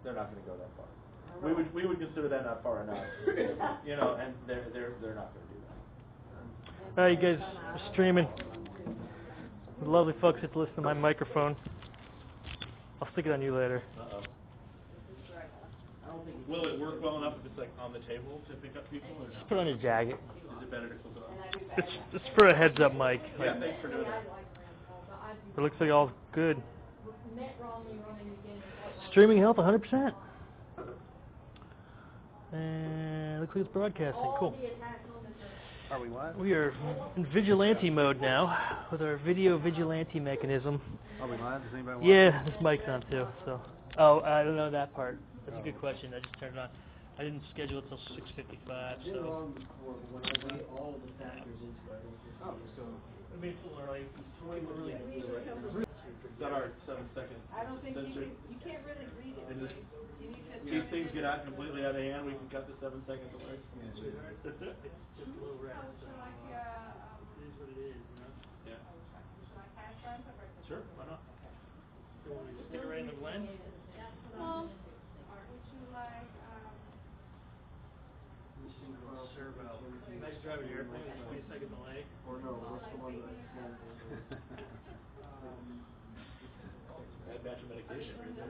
they're not going to go that far. We would consider that not far enough, you know, and they're not going to do that. All right, you guys are streaming. The lovely folks get to listen to my microphone. I'll stick it on you later. Uh-oh. Will it work well enough if it's like on the table to pick up people, or no? Just put it on your jacket. Is it better to clip it on? It's for a heads up mic. Yeah, thanks for doing that. It looks like all good. Streaming health 100%. And looks like it's broadcasting. Cool. Are we what? We are in vigilante mode now with our video vigilante mechanism. Are we live? Does anybody watch? Yeah, this mic's on too. So, oh, I don't know that part. That's a good question. I just turned it on. I didn't schedule it till 6:55. So. All the factors into it. Oh, so I mean, it's a little early. is that our 7-second? I don't think censored? you can't really read it. And just, You need to. these things get out completely out of hand. We can cut the 7 seconds away. It's just a little rest. It is what it is, you know. Yeah. Sure. Why not? Stick it right in the blend. Well, would you like, Servo. Nice driving here. 20-second delay. Or no, what's the one that Bad batch of medication right there.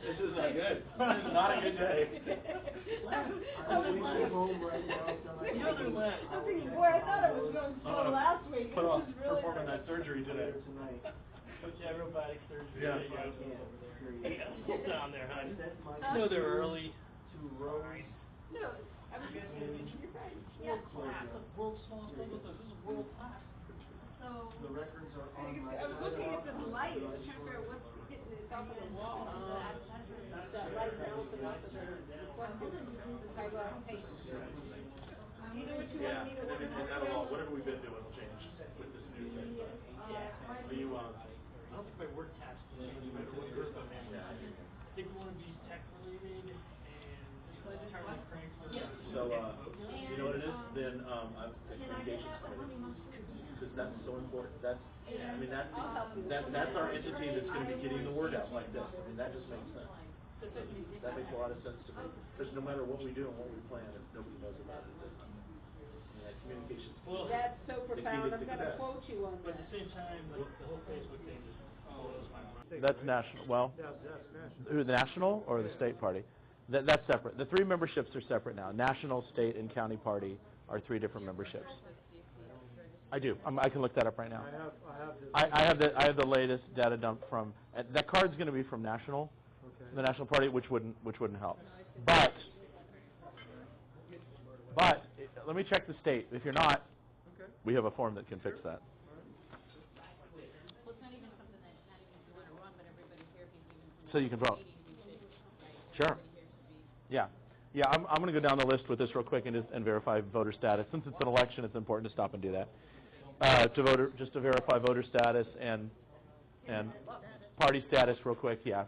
This is not good. This is not a good day. home right now. The other left. I'm thinking, boy, I thought it was going slow last week. Put off This is really performing that surgery today. Tonight. Yeah, robotic surgery. Yeah. Yeah, hold down there, honey. I know they're early. To Rose. No, I was just you're right. Yeah. World smallest logo. This is world class. So, The records are on my I was looking at this light, I was trying to figure out what's hitting the top of the wall. That light bouncing off of the fiber optic. You know what you Yeah. want me to order? And that'll all, whatever we've been doing will change with this new thing. Are you, I don't think my work task will change no matter what goes on. I think we want to be tech related and entirely crank for so, you know what it is? Then, I've communications committee. Because that's so important. That's, I mean, that's our entity that's going to be getting the word out like this. I mean, that just makes sense. That makes a lot of sense to me. Because no matter what we do and what we plan, if nobody knows about it, then, communications. Well, That's so the key profound, to I'm gonna success. quote you on but at that. the same time, like the whole Facebook thing just blows my mind. That's national. Well, who, the national or the state party? That's separate. The 3 memberships are separate now. National, state, and county party are 3 different memberships. I do. I can look that up right now. I have the latest data dump from that card's going to be from national, the national party, which wouldn't help. But let me check the state. If you're not, we have a form that can fix that. So you can vote. Sure. Yeah. Yeah, I'm going to go down the list with this real quick and verify voter status. Since it's an election, it's important to stop and do that. Just to verify voter status and party status real quick. Yeah,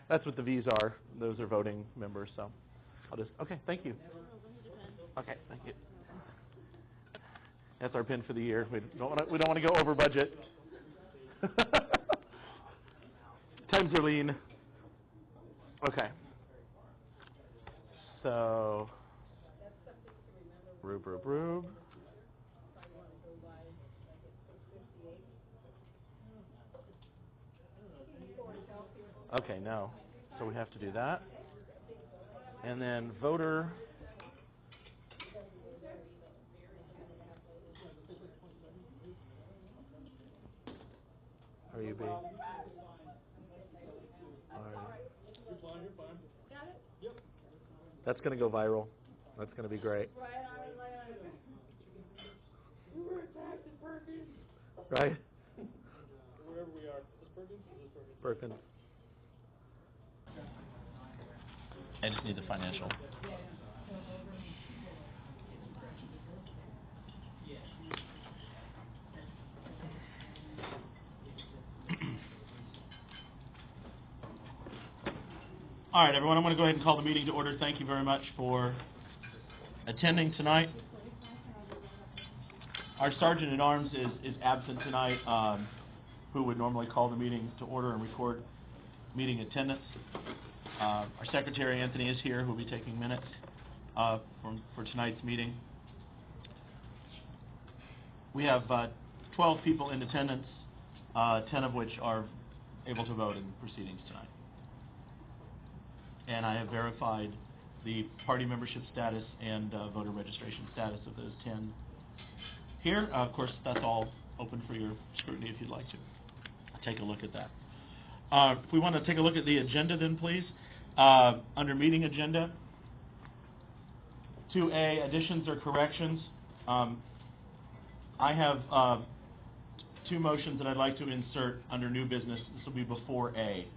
that's what the V's are. Those are voting members. So I'll just thank you. Okay, thank you. That's our pin for the year. We don't want to go over budget. Times are lean. Okay. So, roob. Okay, no. So we have to do that. And then voter. Are you B? All right. You're fine. Got it? Yep. That's going to go viral. That's going to be great. Right on, we were attacked at Perkins. Right? Wherever we are. Is this Perkins? Perkins. I just need the financial. All right, everyone, I'm going to go ahead and call the meeting to order. Thank you very much for attending tonight. Our Sergeant at Arms is absent tonight, who would normally call the meeting to order and record meeting attendance. Our secretary, Anthony, is here, who will be taking minutes for tonight's meeting. We have 12 people in attendance, 10 of which are able to vote in proceedings tonight. And I have verified the party membership status and voter registration status of those 10 here. Of course, that's all open for your scrutiny if you'd like to take a look at that. If we want to take a look at the agenda then, please. Under meeting agenda, 2A, additions or corrections. I have 2 motions that I'd like to insert under new business. This will be before A.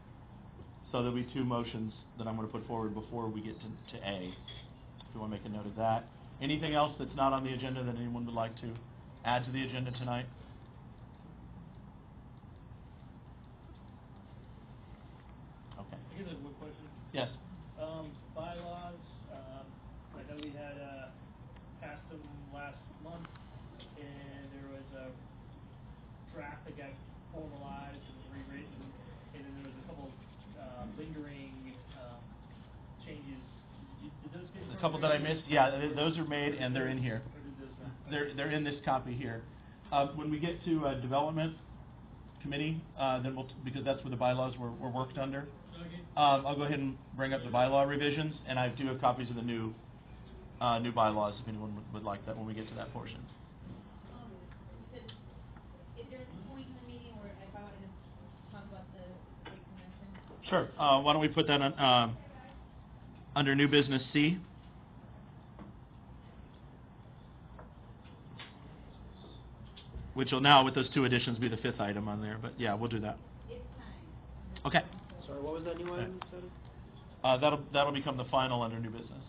So there'll be 2 motions that I'm going to put forward before we get to A. If you want to make a note of that. Anything else that's not on the agenda that anyone would like to add to the agenda tonight? Okay. I guess I have one question. Yes. Bylaws, I know we had passed them last month, and there was a draft that got formalized and rewritten, and then there was a couple lingering changes. Did those get The couple that I missed, yeah, those are made and they're in here. Or did those not? They're in this copy here. When we get to development committee, then because that's where the bylaws were worked under. Okay. I'll go ahead and bring up the bylaw revisions, and I do have copies of the new bylaws if anyone would like that when we get to that portion. Is there a point in the meeting where if I wanted to talk about the state convention? Sure. Why don't we put that on under new business C? Which will now, with those 2 additions, be the 5th item on there. But yeah, we'll do that. It's time. Okay. Sorry, what was that new item you said? That'll become the final under new business.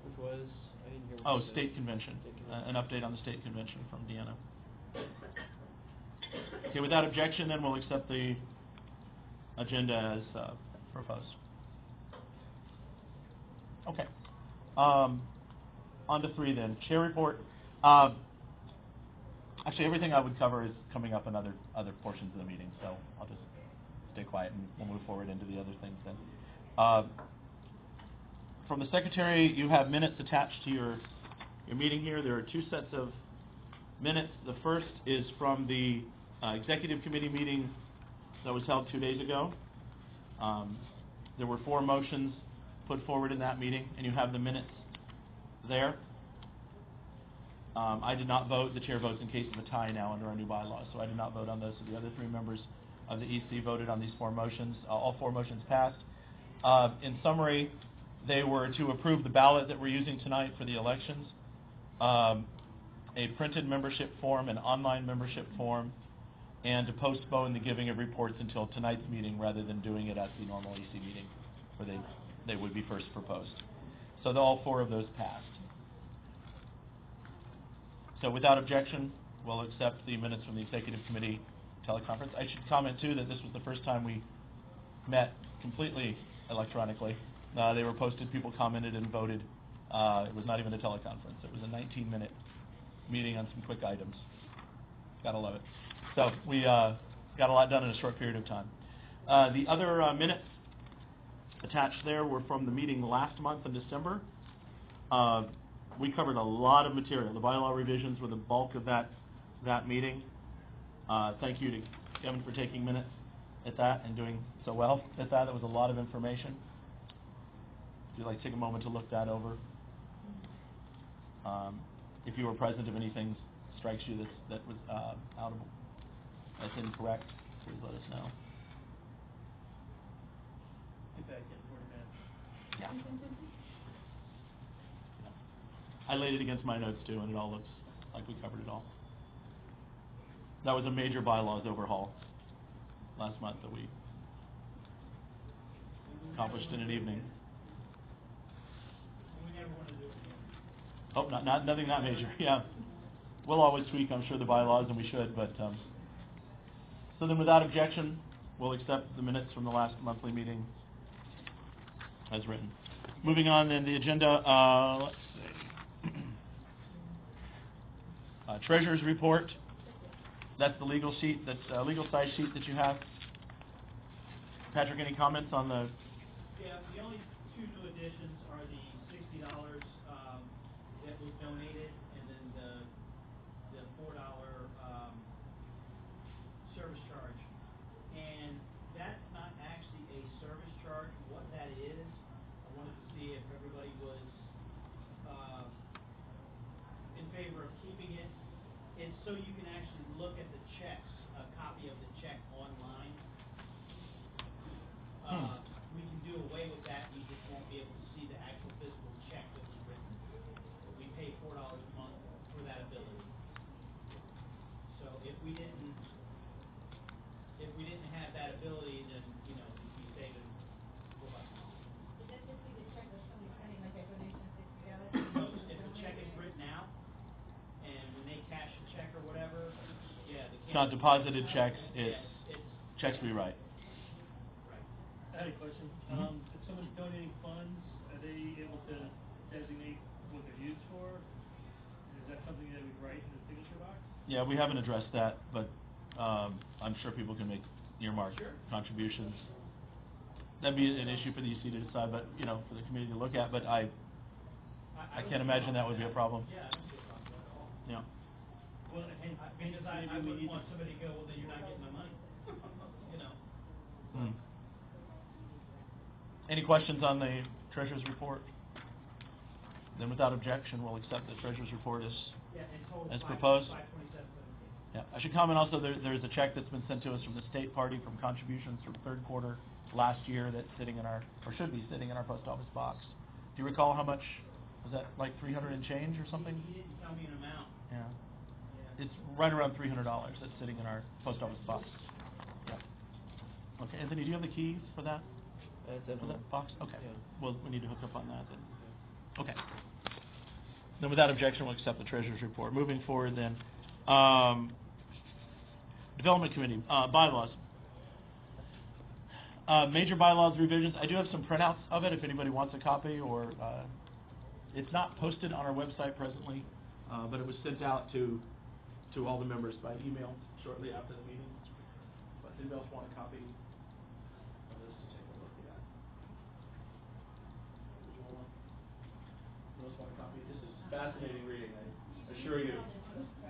Which was, I didn't hear what Oh, you said. state convention. State convention. An update on the state convention from Deanna. Okay, without objection, then we'll accept the agenda as proposed. Okay. On to 3 then. Chair report. Actually, everything I would cover is coming up in other portions of the meeting, so I'll just stay quiet and we'll move forward into the other things then. From the secretary, you have minutes attached to your meeting here. There are 2 sets of minutes. The first is from the executive committee meeting that was held 2 days ago. There were 4 motions put forward in that meeting, and you have the minutes there. I did not vote. The chair votes in case of a tie now under our new bylaws, so I did not vote on those. So the other 3 members of the EC voted on these 4 motions. All 4 motions passed. In summary, they were to approve the ballot that we're using tonight for the elections, a printed membership form, an online membership form, and to postpone the giving of reports until tonight's meeting rather than doing it at the normal EC meeting where they would be first proposed. So all 4 of those passed. So without objection, we'll accept the minutes from the executive committee teleconference. I should comment too that this was the first time we met completely electronically. They were posted, people commented and voted. It was not even a teleconference. It was a 19-minute meeting on some quick items. Gotta love it. So we got a lot done in a short period of time. The other minutes attached there were from the meeting last month in December. We covered a lot of material. The bylaw revisions were the bulk of that meeting. Thank you to Kevin for taking minutes at that and doing so well at that. That was a lot of information. If you'd like to take a moment to look that over. If you were present, if anything strikes you that was that's incorrect, please let us know. Get back in 40 minutes. Yeah. I laid it against my notes too, and it all looks like we covered it all. That was a major bylaws overhaul last month that we accomplished in an evening. We never want to do it again. Oh, nothing that major. Yeah, we'll always tweak, I'm sure, the bylaws, and we should. But so then, without objection, we'll accept the minutes from the last monthly meeting as written. Moving on, then the agenda. Let's see. Treasurer's report. That's the legal sheet. That's legal size sheet that you have. Patrick, any comments on the? Yeah, the only two new additions are the $60 that was donated, and then the $4 service charge. And that's not actually a service charge. What that is, I wanted to see if everybody was in favor of keeping it. It's so you can actually look at the checks, a copy of the check online. We can do away with that. You just won't be able to see the actual physical check that was written. But we pay $4 a month for that ability. So if we didn't have that ability, then we'd be saving $4 a month. Is that just the check or somebody sending like a donation of $60? No, if the check is written out, and when they cash a check or whatever, yeah, the Not deposited checks. It's checks we write. I had a question. If someone's donating funds, are they able to designate what they're used for? Is that something that we write in the signature box? Yeah, we haven't addressed that, but I'm sure people can make earmarked contributions. That'd be an issue for the EC to decide, but for the committee to look at. But I can't imagine that would be a problem. Yeah, I don't see a problem at all. Yeah. Well, because I wouldn't want somebody to go, well, then you're not getting my money. Any questions on the treasurer's report? Then without objection, we'll accept the treasurer's report as proposed. Yeah, I should comment also, there's a check that's been sent to us from the state party from contributions from third quarter last year that's sitting in our, or should be sitting in our post office box. Do you recall how much, was that like 300 and change or something? He didn't tell me an amount. Yeah. It's right around $300 that's sitting in our post office box. Yeah. Okay, Anthony, do you have the keys for that? For that box? Okay. Yeah. Well, we need to hook up on that then. Okay. Then without objection, we'll accept the treasurer's report. Moving forward then, Development Committee, bylaws. Major bylaws revisions. I do have some printouts of it if anybody wants a copy, or it's not posted on our website presently, but it was sent out to all the members by email shortly after the meeting. But anybody else want a copy of this to take a look at? Visual one? Anybody else want a copy? This is fascinating reading, I assure you.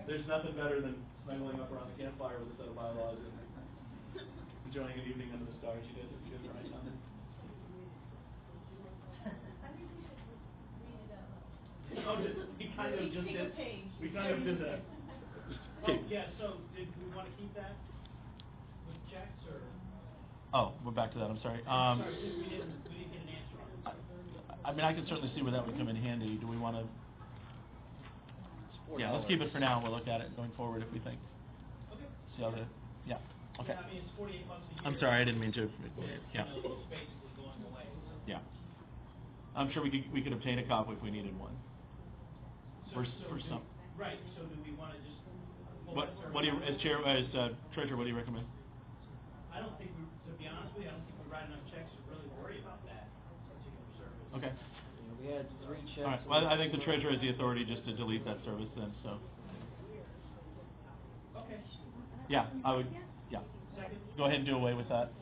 There's nothing better than snuggling up around the campfire with a set of bylaws and enjoying an evening under the stars. You guys are right on it. Oh, we kind of just did. We kind of did that. Oh, yeah. So, did we want to keep that with checks or? Oh, we're back to that. I'm sorry. Sorry, we didn't get an answer on it. I mean, I can certainly see where that would come in handy. Do we want to? Yeah, let's keep it for now. We'll look at it going forward if we think. Okay. See how the. Yeah. Okay. Yeah, I mean, it's $48 a year. I'm sorry, I didn't mean to. Yeah. It's basically going away. Yeah. I'm sure we could obtain a copy if we needed one. For some. Right. So do we want to just? What do you, as treasurer, what do you recommend? I don't think to be honest with you, I don't think we write enough checks to really worry about that particular service. Okay. Yeah, we had 3 checks. All right. Well, I think the treasurer has the authority just to delete that service then. So. Okay. Yeah, I would. Yeah. Second. Go ahead and do away with that.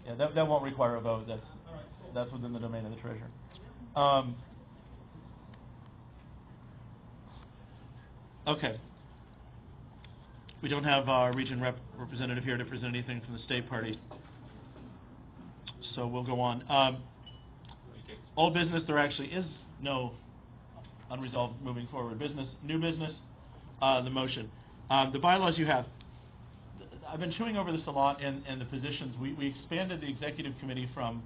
Yeah, that won't require a vote. That's All right. Cool. that's within the domain of the treasurer. Okay. We don't have our region representative here to present anything from the state party, so we'll go on. Old business, there actually is no unresolved moving forward business. New business, the motion. The bylaws you have. I've been chewing over this a lot, and the positions. We expanded the executive committee from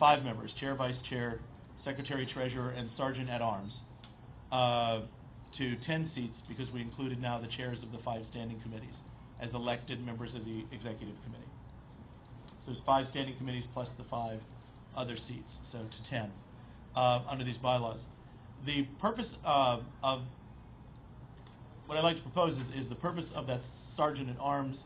5 members, chair, vice chair, secretary, treasurer, and sergeant at arms, to 10 seats because we included now the chairs of the 5 standing committees as elected members of the executive committee. So there's 5 standing committees plus the 5 other seats, so to 10 under these bylaws. The purpose of what I'd like to propose is the purpose of that sergeant at arms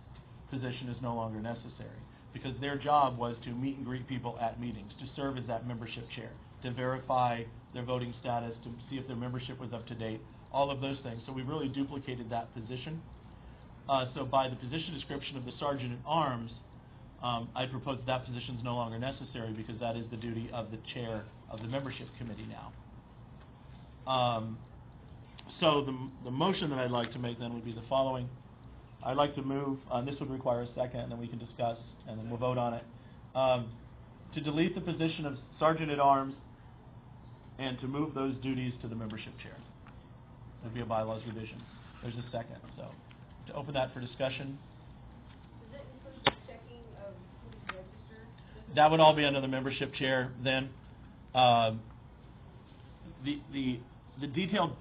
position is no longer necessary because their job was to meet and greet people at meetings, to serve as that membership chair, to verify their voting status, to see if their membership was up to date, all of those things. So we really duplicated that position. So by the position description of the sergeant at arms, I propose that position is no longer necessary because that is the duty of the chair of the membership committee now. So the motion that I'd like to make then would be the following. I'd like to move, this would require a second, and then we can discuss, and then we'll vote on it, to delete the position of Sergeant at Arms and to move those duties to the membership chair. It would be a bylaws revision. There's a second. So to open that for discussion. Does that include the checking of who's registered? That would all be under the membership chair then. The detailed,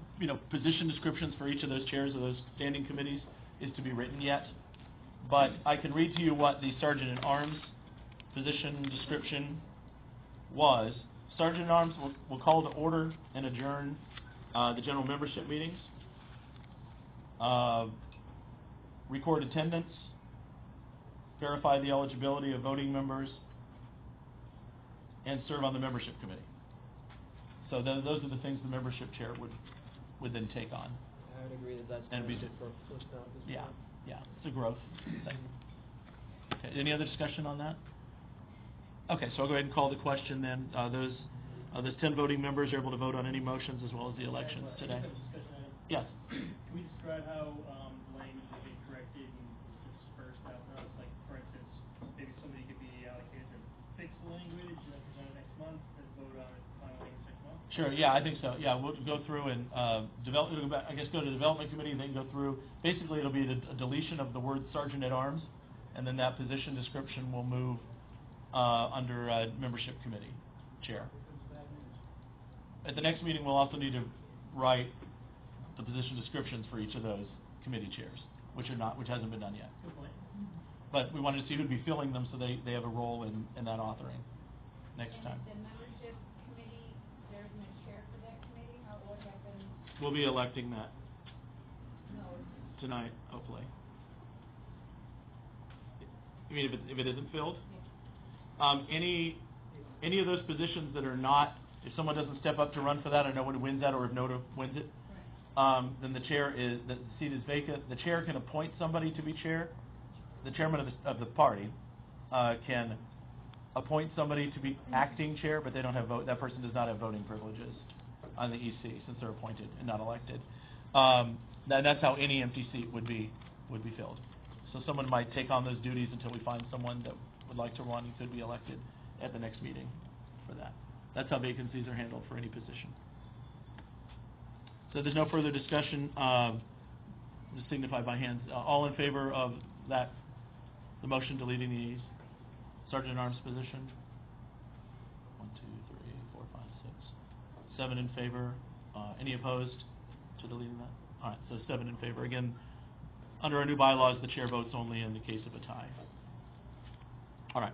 position descriptions for each of those chairs of those standing committees is to be written yet. But I can read to you what the Sergeant at Arms position description was. Sergeant at Arms will call to order and adjourn the general membership meetings, record attendance, verify the eligibility of voting members, and serve on the membership committee. So those are the things the membership chair would then take on. I would agree that that's And be for now at this Yeah, point. yeah, it's a growth thing. Okay, any other discussion on that? Okay, so I'll go ahead and call the question then. Those 10 voting members are able to vote on any motions as well as the elections today. Yes. Can we describe how the language will be corrected and dispersed out now? It's like, for instance, maybe somebody could be allocated to fix the language and then present it next month and vote on it final language next month? Sure, yeah, I think so. Yeah, we'll go through and go to the development committee and then go through. Basically, it'll be a deletion of the word Sergeant at Arms, and then that position description will move under membership committee chair. At the next meeting, we'll also need to write the position descriptions for each of those committee chairs, which hasn't been done yet. Good point. But we wanted to see who'd be filling them so they have a role in that authoring next time. And the membership committee, there's no chair for that committee, what happens? We'll be electing that No. tonight, hopefully. You mean if it isn't filled? Any of those positions that are not, if someone doesn't step up to run for that, or no one wins that, or if no one wins it, then the seat is vacant. The chair can appoint somebody to be chair. The chairman of the party can appoint somebody to be acting chair, but they don't have that person does not have voting privileges on the EC since they're appointed and not elected. That's how any empty seat would be filled. So someone might take on those duties until we find someone that would like to run and could be elected at the next meeting for that. That's how vacancies are handled for any position. So there's no further discussion. Just signify by hands. All in favor of that, the motion deleting the Sergeant at Arms position? 1, 2, 3, 4, 5, 6. 7 in favor. Any opposed to deleting that? All right, so 7 in favor. Again, under our new bylaws, the chair votes only in the case of a tie. All right.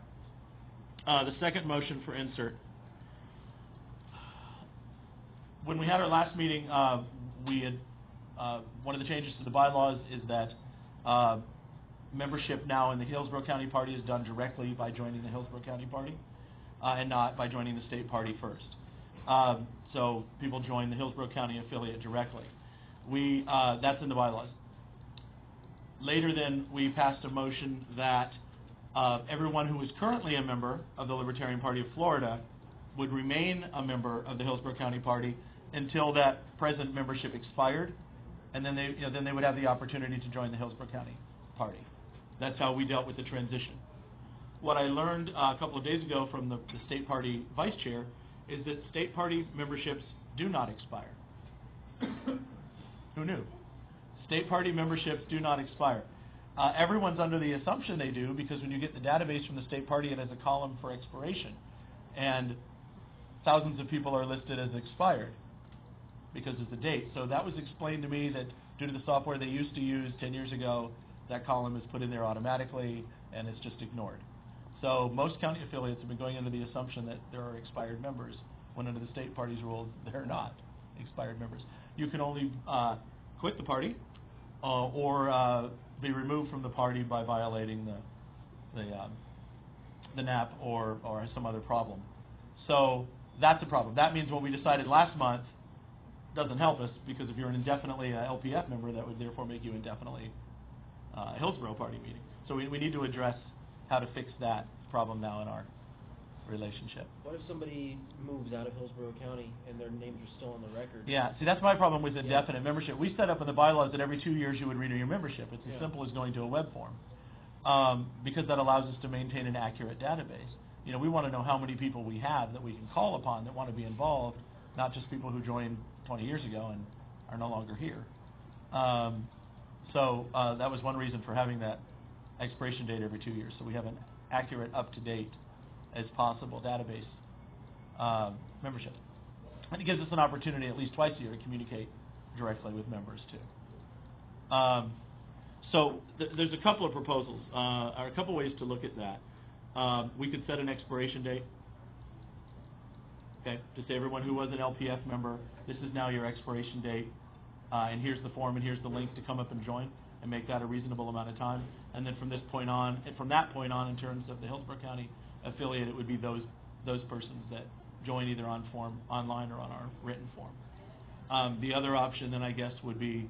The second motion for insert. When we had our last meeting, we had one of the changes to the bylaws is that membership now in the Hillsborough County Party is done directly by joining the Hillsborough County Party and not by joining the state party first. So people join the Hillsborough County affiliate directly. That's in the bylaws. Later then, we passed a motion that everyone who is currently a member of the Libertarian Party of Florida would remain a member of the Hillsborough County Party until that present membership expired, and then they would have the opportunity to join the Hillsborough County Party. That's how we dealt with the transition. What I learned a couple of days ago from the state party vice chair is that state party memberships do not expire. Who knew? State party memberships do not expire. Everyone's under the assumption they do, because when you get the database from the state party, it has a column for expiration, and thousands of people are listed as expired because of the date. So that was explained to me that due to the software they used to use 10 years ago, that column is put in there automatically, and it's just ignored. So most county affiliates have been going under the assumption that there are expired members, when under the state party's rules, they're not expired members. You can only quit the party or be removed from the party by violating the NAP or some other problem. So that's a problem. That means what we decided last month doesn't help us, because if you're an indefinitely LPF member, that would therefore make you indefinitely a Hillsborough Party meeting. So we need to address how to fix that problem now in our relationship. What if somebody moves out of Hillsborough County and their names are still on the record? Yeah, see, that's my problem with indefinite membership. We set up in the bylaws that every 2 years you would renew your membership. It's as simple as going to a web form, because that allows us to maintain an accurate database. You know, we want to know how many people we have that we can call upon that want to be involved, not just people who joined 20 years ago and are no longer here. So that was one reason for having that expiration date every 2 years, so we have an accurate, up-to-date as possible database membership. And it gives us an opportunity at least twice a year to communicate directly with members too. So there's a couple of proposals, or a couple ways to look at that. We could set an expiration date, okay, to say everyone who was an LPF member, this is now your expiration date, and here's the form and here's the link to come up and join, and make that a reasonable amount of time. And then from this point on, and from that point on, in terms of the Hillsborough County affiliate, it would be those persons that join either on form online or on our written form. The other option then, I guess, would be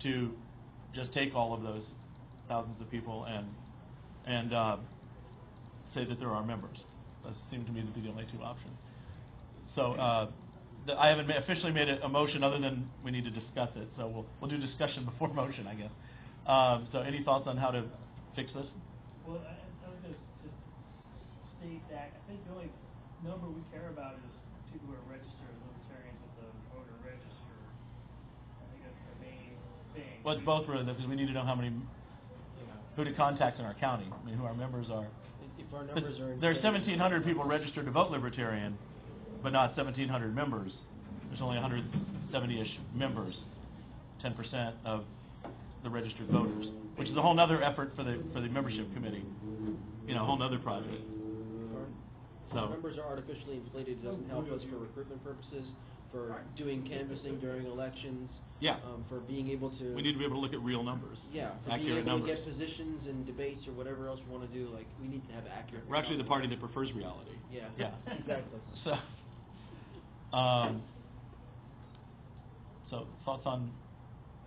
to just take all of those thousands of people and say that they're our members. Those seem to me to be the only two options. So I haven't officially made a motion other than we need to discuss it. So we'll do discussion before motion, I guess. So any thoughts on how to fix this? Well, I would just state that I think the only number we care about is people who are registered as libertarians with the voter register. I think that's the main thing. Well, it's both really, because we need to know how many, who to contact in our county. I mean, who our members are. If our numbers are... There are 1,700 people registered to vote Libertarian, but not 1,700 members. There's only 170-ish members, 10% of the registered voters, which is a whole other effort for the membership committee. You know, a whole other project. If our numbers are artificially inflated, it doesn't help us for recruitment purposes, for doing canvassing during elections. Yeah. For being able to... We need to be able to look at real numbers. Yeah, for accurate being able numbers. to get positions and debates or whatever else we want to do, like, we need to have accurate... We're actually the party that prefers reality. Yeah, Yeah. exactly. So thoughts on...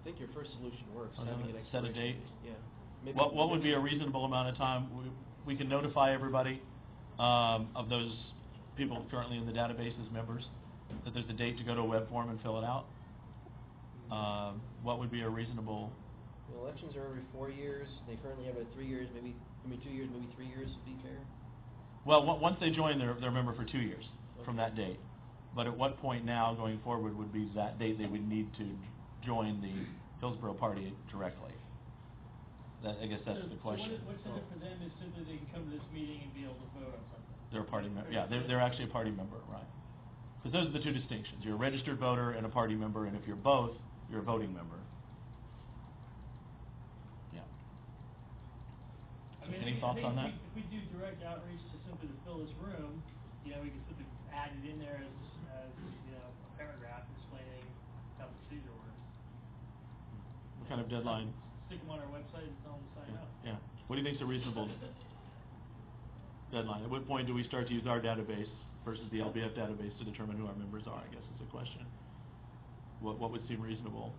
I think your first solution works. Set a date? Yeah. Maybe What would be a reasonable amount of time? We can notify everybody of those people currently in the database as members, that there's a date to go to a web form and fill it out. What would be a reasonable... Well, elections are every 4 years. They currently have it 3 years, maybe 2 years, maybe 3 years to be fair. Well, once they join, they're a member for 2 years from that date. But at what point now, going forward, would be that date they would need to join the Hillsborough Party directly? I guess that's the question. So what's in it for them is simply they can come to this meeting and be able to vote on something. They're a party member. Yeah, they're actually a party member, right? Because those are the two distinctions. You're a registered voter and a party member, and if you're both, you're a voting member. Yeah. I mean, Any thoughts on that? If we do direct outreach to simply to fill this room, you know, we can simply add it in there as you know, a paragraph explaining how the procedure works. What kind of deadline? Stick them on our website and tell them to sign up. Yeah. What do you think is a reasonable deadline? At what point do we start to use our database versus the LBF database to determine who our members are, I guess is the question. What would seem reasonable?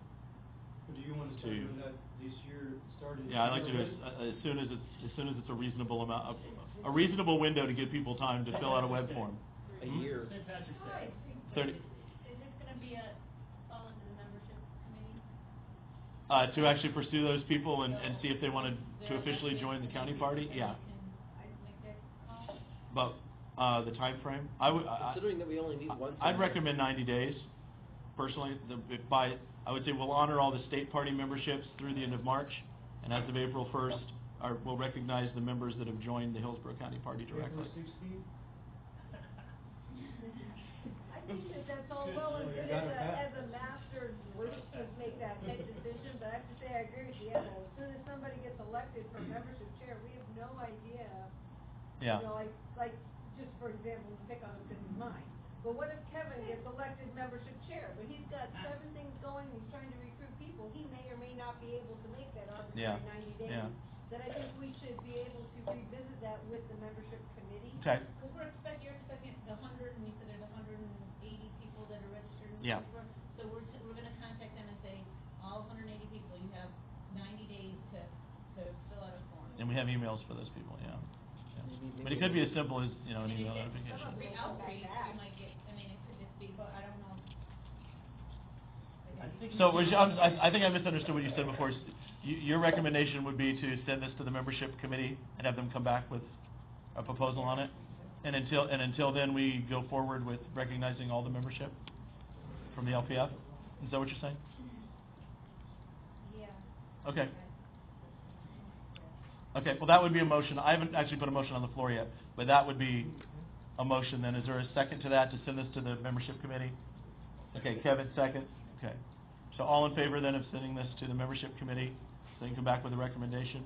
Do you want to start doing that this year, starting? Yeah, I'd like to do it as soon as it's a reasonable amount, a reasonable window to give people time to fill out a web form. A year. St. Patrick's Day. 30. Is this gonna be fall into the membership committee? To actually pursue those people and see if they wanted to officially join the county party, yeah. But the time frame, Considering that we only need one... I'd recommend 90 days, personally. I would say we'll honor all the state party memberships through the end of March, and as of April 1st, we'll recognize the members that have joined the Hillsborough County Party directly. April 16th? I think that's all well and good as a master group to make that head decision, but I have to say I agree with you. As soon as somebody gets elected for membership chair, we have no idea. Yeah. You know, like just for example, pick on a good mind. But what if Kevin gets elected membership chair, but he's got 7 things going, he's trying to recruit people, he may or may not be able to make that arbitrary 90 days. Yeah. Then I think we should be able to revisit that with the membership committee. Okay. Because you're expecting the 100, and we said there's 180 people that are registered in Yeah. Hillsborough. So we're going to contact them and say, all 180 people, you have 90 days to fill out a form. And we have emails for those people, yeah. Yeah. But it could be as simple as, you know, an email notification. Some of the outreach, we might get, I mean, it could just be, but I don't know. So I think I misunderstood what you said before. Your recommendation would be to send this to the membership committee and have them come back with a proposal on it? And until then, we go forward with recognizing all the membership from the LPF? Is that what you're saying? Yeah. Okay. Okay, well, that would be a motion. I haven't actually put a motion on the floor yet, but that would be a motion then. Is there a second to that, to send this to the membership committee? Okay, Kevin, second. Okay. So all in favor then of sending this to the membership committee, so you can come back with a recommendation?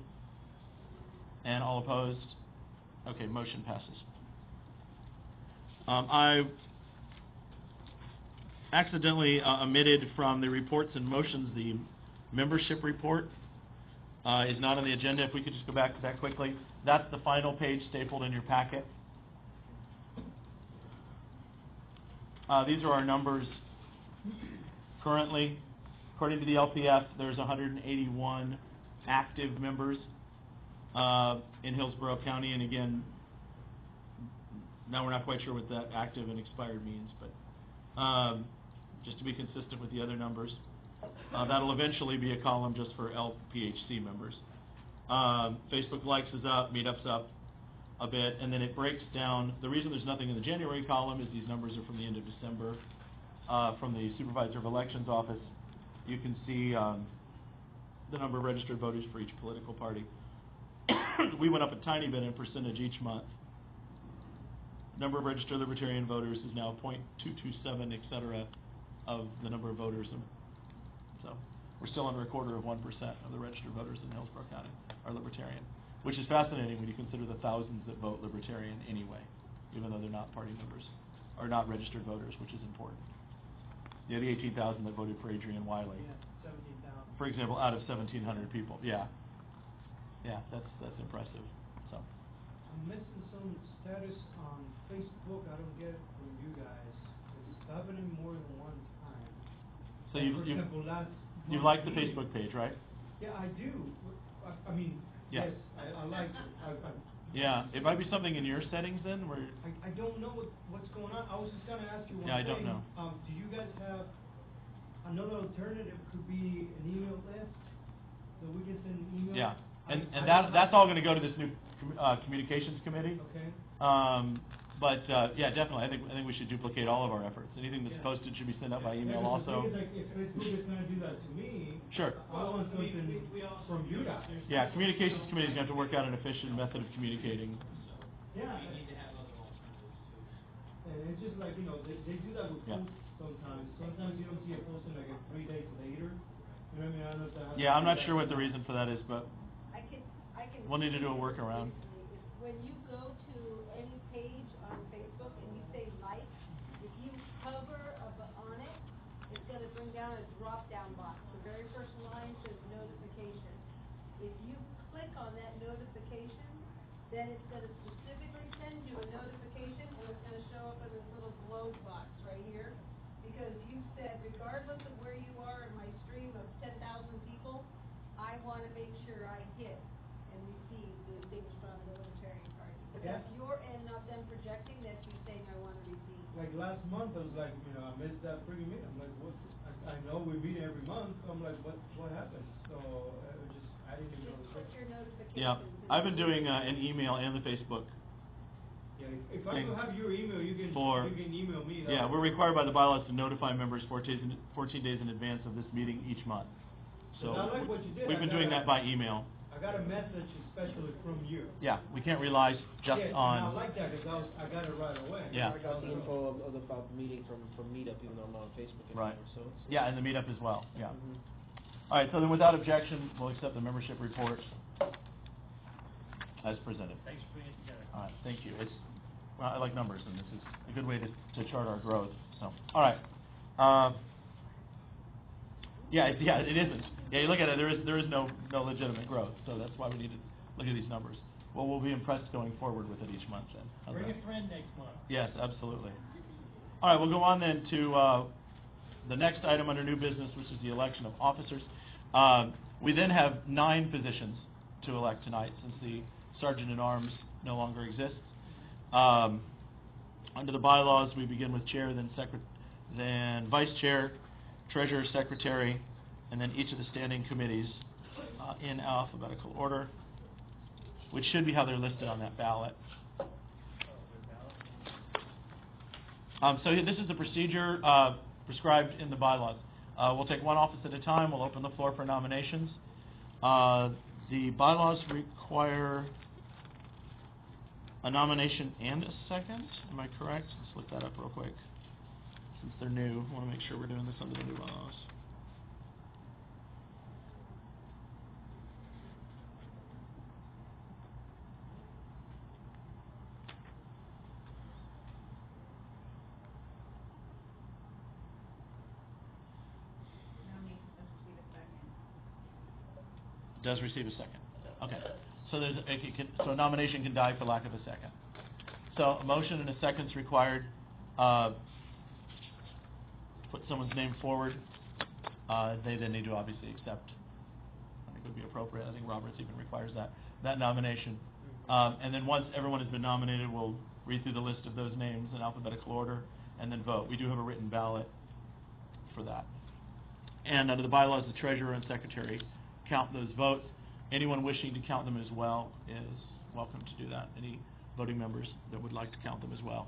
And all opposed? Okay, motion passes. I accidentally omitted from the reports and motions the membership report. Is not on the agenda. If we could just go back to that quickly. That's the final page stapled in your packet. These are our numbers currently. According to the LPF, there's 181 active members in Hillsborough County, and again, now we're not quite sure what that active and expired means, but just to be consistent with the other numbers. That'll eventually be a column just for LPHC members. Facebook likes is up, meetups up a bit, and then it breaks down. The reason there's nothing in the January column is these numbers are from the end of December. From the Supervisor of Elections office, you can see the number of registered voters for each political party. We went up a tiny bit in percentage each month. Number of registered Libertarian voters is now 0.227, etc., of the number of voters. So we're still under 1/4 of 1% of the registered voters in Hillsborough County are Libertarian, which is fascinating when you consider the thousands that vote Libertarian anyway, even though they're not party members, or not registered voters, which is important. Yeah, the 18,000 that voted for Adrian Wiley. Yeah, 17,000. For example, out of 1,700 people. Yeah. Yeah, that's impressive. So. I'm missing some status on Facebook. I don't get it from you guys. It's happening more than one time. So For example, last you month like the meeting- Facebook page, right? Yeah, I do. I mean, Yeah. yes, I like it. Yeah, it might be something in your settings then, where. I don't know what's going on. I was just gonna ask you one Yeah, I thing. don't know. Do you guys have another alternative? Could be an email list, so we can send emails. Yeah, and I- that's all going to go to this new communications committee. Okay. But yeah, definitely, I think we should duplicate all of our efforts. Anything that's Yeah. posted should be sent out by email Yeah, 'cause the also. thing is, like, if Facebook is gonna do that to me, Sure. I want something from you guys. Yeah, communications committee is going to have to work out an efficient method of communicating. Yeah. And it's just like, you know, they do that with Yeah. posts sometimes. Sometimes you don't see a post in like 3 days later. You know what I mean? I don't know if that happens. Yeah, I'm not sure what the reason for that is, but I can. we'll need to do a workaround. When you go to any page on Facebook and you say like, if you hover on it, it's gonna bring down a drop-down box. The very first line says notification. If you click on that notification, then it's gonna specifically send you a notification, and it's gonna show up in this little globe box right here. Because you said, regardless of where you are in my stream of 10,000 people, I wanna make sure I hit and receive the things from the Libertarian Party. But Yeah. that's your end, not them projecting, that's you saying I wanna receive. Like last month, I was like, you know, I missed that freaking meeting. I'm like, what? I know we meet every month, so I'm like, what happened? So I didn't even know. Just put your notifications. Yeah, I've been doing an email and the Facebook. Yeah, if I thing don't have your email, you can email me. Yeah, we're required by the bylaws to notify members 14 days in advance of this meeting each month. So I like what you did. we've been doing that by email. I got a message especially from you. Yeah, we can't rely just Yes, on. and I like that because I got it right away. Yeah. I got the info of the meeting from Meetup, even though I'm not on Facebook anymore, Right. so it's. Yeah, and the meetup as well, yeah. Mhm. All right, so then without objection, we'll accept the membership report as presented. Thanks for putting it together. All right, thank you. I like numbers, and this is a good way to chart our growth, so. All right. Yeah, it isn't. Yeah, you look at it, there is no legitimate growth, so that's why we need to look at these numbers. Well, we'll be impressed going forward with it each month then. How's Bring that? a friend next month. Yes, absolutely. All right, we'll go on then to the next item under new business, which is the election of officers. We then have 9 positions to elect tonight, since the Sergeant-at-Arms no longer exists. Under the bylaws, we begin with chair, then vice chair, treasurer, secretary, and then each of the standing committees in alphabetical order, which should be how they're listed on that ballot. So this is the procedure prescribed in the bylaws. We'll take one office at a time. We'll open the floor for nominations. The bylaws require a nomination and a second. Am I correct? Let's look that up real quick. Since they're new, I want to make sure we're doing this under the new bylaws. Does receive a second. Okay. So so a nomination can die for lack of a second. So a motion and a second is required. Put someone's name forward. They then need to obviously accept. I think it would be appropriate. I think Roberts even requires that nomination. And then once everyone has been nominated, we'll read through the list of those names in alphabetical order and then vote. We do have a written ballot for that. And under the bylaws, the treasurer and secretary count those votes. Anyone wishing to count them as well is welcome to do that. Any voting members that would like to count them as well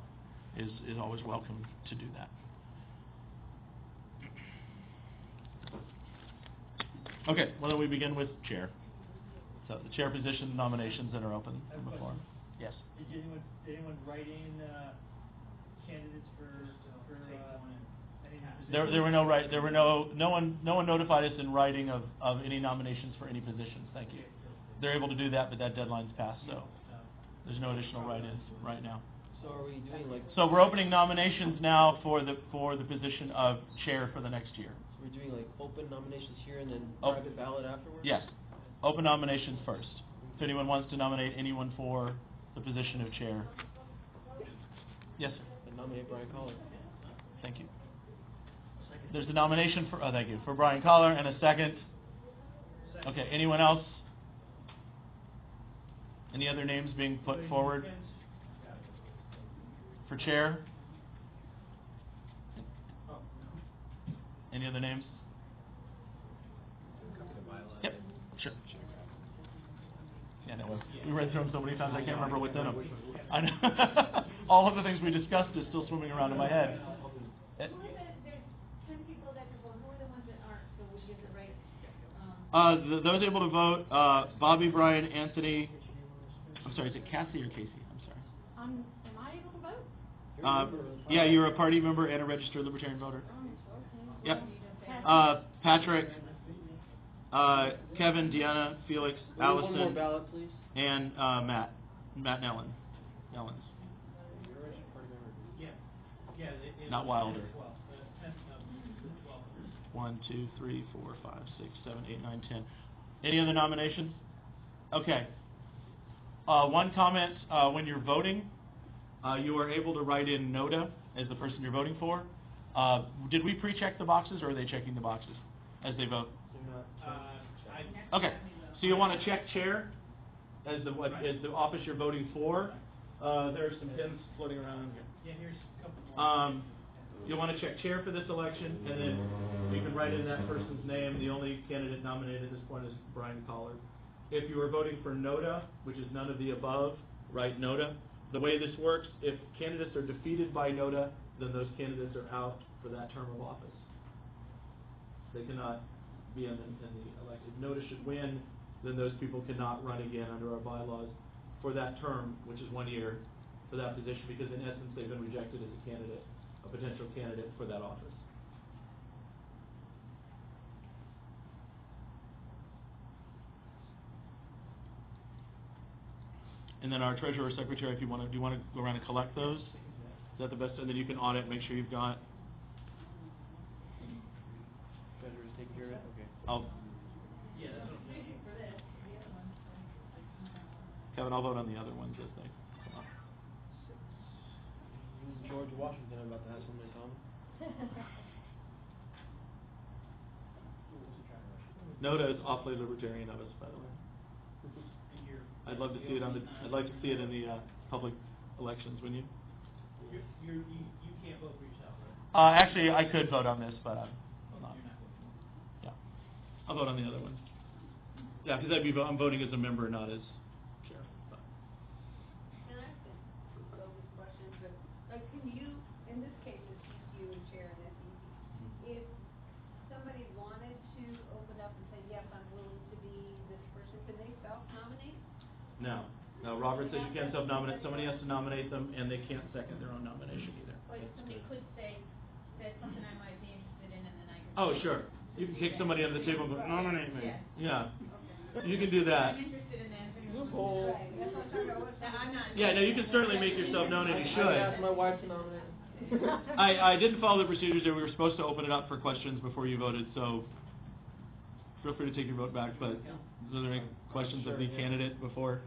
is always welcome to do that. Okay, well then we begin with chair. So the chair position nominations that are open from the floor. Yes. Did anyone write in candidates for any position? No one notified us in writing of any nominations for any positions. Thank you. They're able to do that, but that deadline's passed, so there's no additional write-ins right now. So are we doing like? So we're opening nominations now for the position of chair for the next year. So we're doing like open nominations here and then private ballot afterwards? Yes. Open nominations first. If anyone wants to nominate anyone for the position of chair. Yes, sir. And nominate Brian Collar. Thank you. There's a nomination for, thank you, for Brian Collar and a second. Okay, anyone else? Any other names being put forward for chair? Any other names? Yep, sure. Yeah, no, we read through them so many times I can't remember what's in them. I know. All of the things we discussed is still swimming around in my head. There's 10 people that can vote, more than ones that aren't, so we get the right. Those able to vote, Bobby, Brian, Anthony. I'm sorry, is it Cassie or Casey? I'm sorry. Am I able to vote? Yeah, you're a party member and a registered Libertarian voter. Oh, okay. Yep. Patrick, Kevin, Deanna, Felix, Allison, One more ballot, please. and Matt Nellens. You're a registered party member. Yeah. Not Wilder. 12. 1, 2, 3, 4, 5, 6, 7, 8, 9, 10. Any other nominations? Okay. One comment, when you're voting, you are able to write in NODA as the person you're voting for. Did we pre-check the boxes, or are they checking the boxes as they vote? Okay, so you want to check chair as the office you're voting for. There's some pins floating around here. Yeah, here's a couple more. You'll want to check chair for this election, and then you can write in that person's name. The only candidate nominated at this point is Brian Collar. If you are voting for NODA, which is none of the above, write NODA. The way this works, if candidates are defeated by NODA, then those candidates are out for that term of office. They cannot be in the elected. If NODA should win, then those people cannot run again under our bylaws for that term, which is 1 year, for that position, because in essence they've been rejected as a candidate, a potential candidate for that office. And then our treasurer or secretary, if you want to, do you want to go around and collect those? Is that the best? And then you can audit and make sure you've got. Treasurer's take care of it? Okay. Yeah, that's what I'm saying. Kevin, I'll vote on the other ones as they come up. George Washington, I'm about to have something in common. NODA is awfully libertarian of us, by the way. I'd love to see it I'd like to see it in the public elections, wouldn't you? You can't vote for yourself, right? Actually, I could vote on this, but I'm not. Yeah, I'll vote on the other one. Yeah, because I'm voting as a member, not as chair. But. Can I ask a bogus question? But, like, can you, in this case, it's just you and chair, and that's easy. If somebody wanted to open up and say, yes, I'm willing to be this person, can they self-nominate? No, Robert says you can't self-nominate. Somebody has to nominate them, and they can't second their own nomination either. Like, somebody could say, that's something I might be interested in, and then I can. Oh, sure. You can kick somebody under the table and go, nominate me. Yeah. Yeah. You can do that. I'm interested in that. Loophole. Right, that's what I'm talking about. What's I'm not. Yeah, no, you can certainly make yourself known, and you should. I asked my wife to nominate. I didn't follow the procedures there. We were supposed to open it up for questions before you voted, so feel free to take your vote back. But are there any questions of the candidate before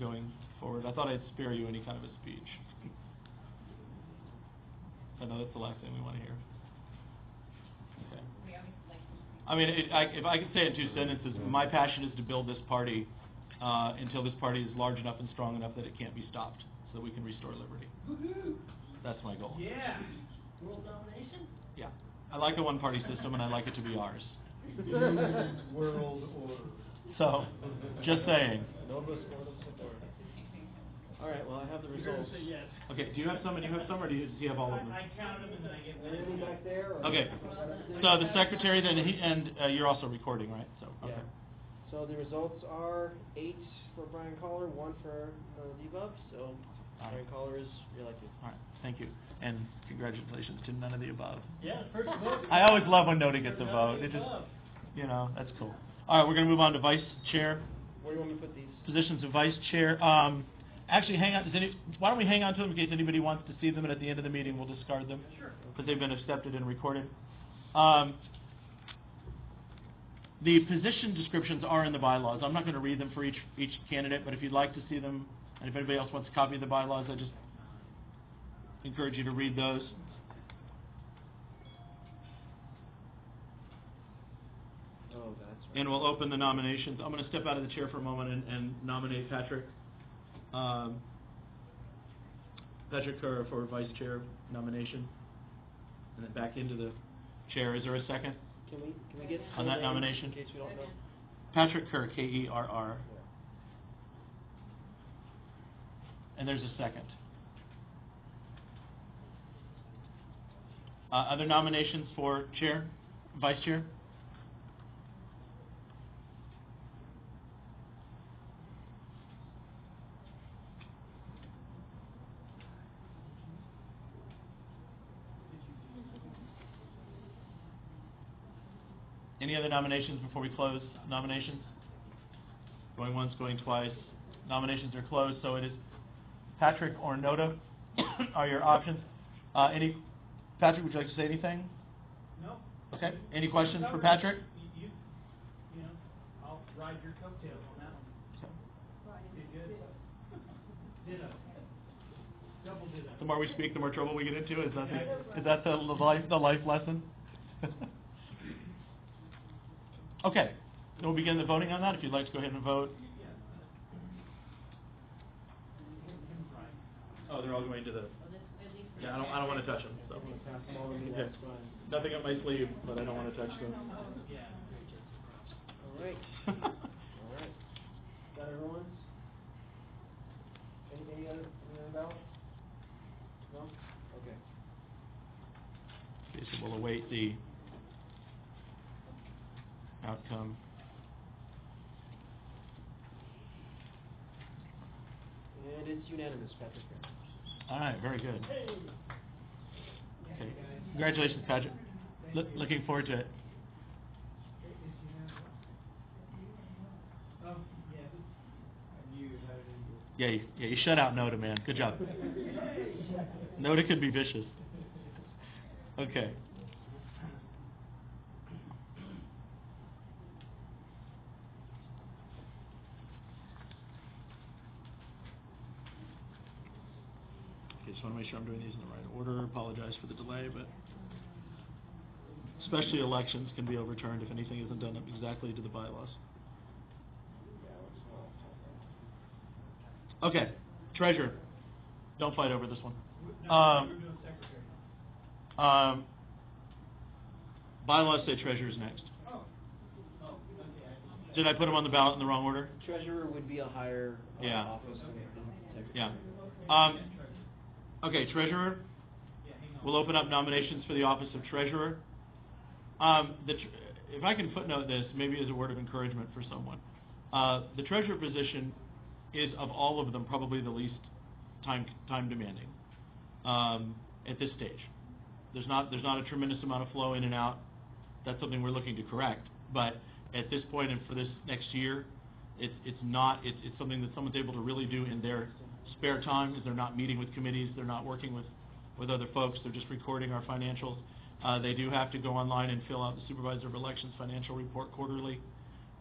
going forward? I thought I'd spare you any kind of a speech. I know that's the last thing we want to hear. Okay. I mean, if I could say it in 2 sentences, my passion is to build this party until this party is large enough and strong enough that it can't be stopped, so that we can restore liberty. That's my goal. Yeah. World domination? Yeah. I like a one-party system, and I like it to be ours. World order. So, just saying. All right, well, I have the You're gonna results. say yes. Okay, do you have some and you have some, or do you have all of them? I count them and then I get one. Anything back there? Or Okay, so the secretary then, and you're also recording, right? So, okay. Yeah. So the results are 8 for Brian Collar, 1 for the above, so Brian Collar is reelected. All right, thank you. And congratulations to none of the above. Yeah, first vote. I always love when Nota gets a vote. It just, you know, that's cool. All right, we're going to move on to vice chair. Where do you want me to put these? Positions of vice chair. Actually, hang on. Why don't we hang on to them in case anybody wants to see them, and at the end of the meeting we'll discard them. Sure. Because they've been accepted and recorded. The position descriptions are in the bylaws. I'm not going to read them for each candidate, but if you'd like to see them, and if anybody else wants a copy of the bylaws, I just encourage you to read those. Oh, that's right. And we'll open the nominations. I'm going to step out of the chair for a moment and nominate Patrick. Patrick Kerr for vice chair nomination, and then back into the chair. Is there a second Can we get on that nomination? In case we don't know. Patrick Kerr, Kerr. And there's a second. Other nominations for chair, vice chair? Any other nominations before we close nominations? Going once, going twice. Nominations are closed, so it is Patrick or Nota are your options. Patrick, would you like to say anything? No. Okay. Any questions for Patrick? You know, I'll ride your coattails on that one. Did good. Ditto. Double ditto. The more we speak, the more trouble we get into. Is that the life lesson? Okay. Then we'll begin the voting on that. If you'd like to go ahead and vote. Oh, they're all going to the. Yeah, I don't want to touch them. So. I'm going to pass them all to me, Okay. that's fine. Nothing up my sleeve, but I don't want to touch them. Yeah. All right. All right. Got everyone's? Any other ballot? No? Okay. Okay, so we'll await the outcome. And it's unanimous, Patrick. All right, very good. Okay. Congratulations, Patrick. Looking forward to it. Yeah, you shut out Nota, man. Good job. Nota could be vicious. Okay. Just want to make sure I'm doing these in the right order. Apologize for the delay, but especially elections can be overturned if anything isn't done exactly to the bylaws. Okay, treasurer. Don't fight over this one. No, we're doing secretary. Bylaws say treasurer's next. Oh, okay. Did I put them on the ballot in the wrong order? Treasurer would be a higher Yeah. office than secretary. Yeah. Okay, treasurer. We'll open up nominations for the office of treasurer. If I can footnote this, maybe as a word of encouragement for someone, the treasurer position is, of all of them, probably the least time demanding at this stage. There's not a tremendous amount of flow in and out. That's something we're looking to correct. But at this point and for this next year, it's something that someone's able to really do in their spare time. Is they're not meeting with committees, they're not working with other folks, they're just recording our financials. They do have to go online and fill out the Supervisor of Elections financial report quarterly,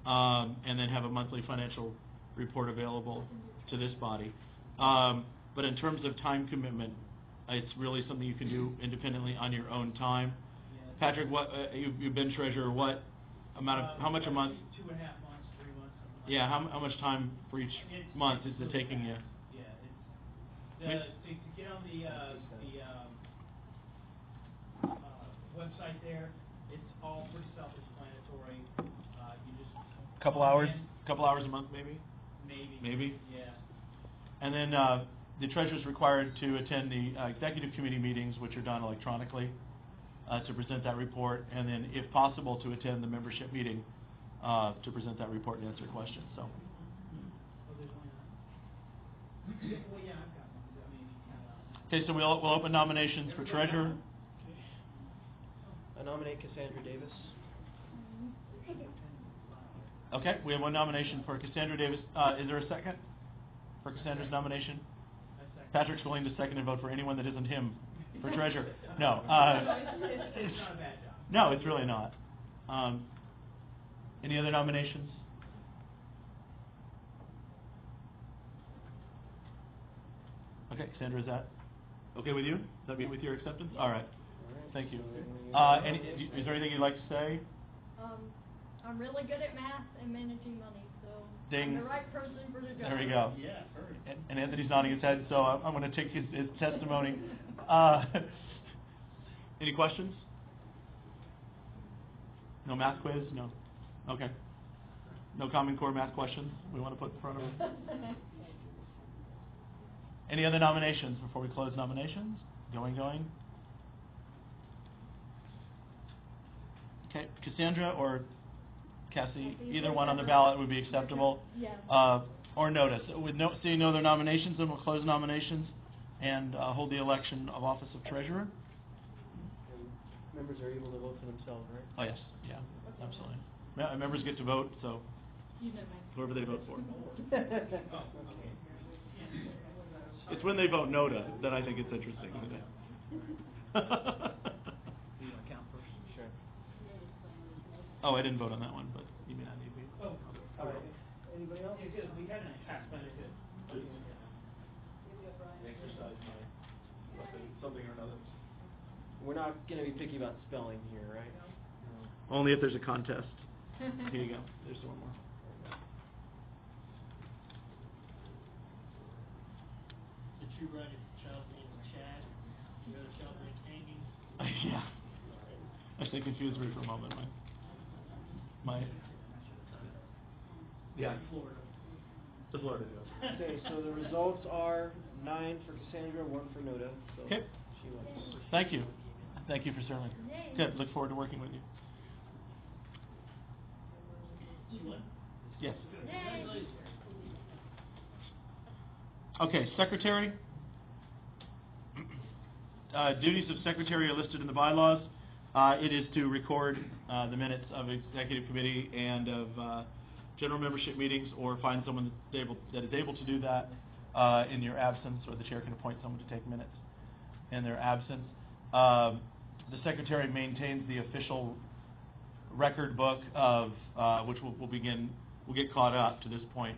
and then have a monthly financial report available to this body. But in terms of time commitment, it's really something you can do independently on your own time. Patrick, what you've been treasurer? What amount of how much a month? 2.5 months, 3 months. Something like Yeah, how much time for each month is it taking you? Yeah, to get on the website there, it's all pretty self-explanatory. You just Couple hours a month, maybe. Maybe. Yeah. And then the treasurer's required to attend the executive committee meetings, which are done electronically, to present that report, and then, if possible, to attend the membership meeting to present that report and answer questions. So. Well, yeah, I've got one. I mean, Okay, so we'll open nominations for treasurer. I nominate Cassandra Davis. Okay, we have one nomination for Cassandra Davis. Is there a second for Cassandra's nomination? Patrick's willing to second and vote for anyone that isn't him for treasurer. No. it's not a bad job. No, it's really not. Any other nominations? Okay, Cassandra, is that okay with you? Does that meet with your acceptance? All right. Thank you. Is there anything you'd like to say? I'm really good at math and managing money, so Ding. I'm the right person for the job. There we go. Yeah, perfect. And Anthony's nodding his head, so I'm going to take his testimony. Any questions? No math quiz? No. Okay. No Common Core math questions we want to put in front of him? Any other nominations before we close nominations? Going. Okay, Cassandra or Cassie, either one on the ballot would be acceptable. Yeah. Or notice. With seeing no other nominations, then we'll close nominations and hold the election of office of treasurer. And members are able to vote for themselves, right? Oh yes, yeah, absolutely. Members get to vote, so You know me. whoever they vote for. It's when they vote NOTA that I think it's interesting, isn't it? Sure. Oh, I didn't vote on that one, but you may not need me. Oh, All right. Anybody else? yeah, good. We had an tax benefit. Exercise something or another. We're not going to be picky about spelling here, right? Only if there's a contest. Here you go. There's one more. Did you write a child named Chad? You got a child named Amy? Yeah. Actually confused me for a moment. My yeah. Florida. The Florida joke. Okay, so the results are 9 for Cassandra, 1 for Noda. So Okay. she wins. Thank you. Thank you for serving. Yay. Good. Look forward to working with you. You won? Yes. Yay. Okay, secretary. Duties of secretary are listed in the bylaws. It is to record the minutes of executive committee and of general membership meetings, or find someone that is able to do that in your absence, or the chair can appoint someone to take minutes in their absence. The secretary maintains the official record book of which we'll get caught up to this point,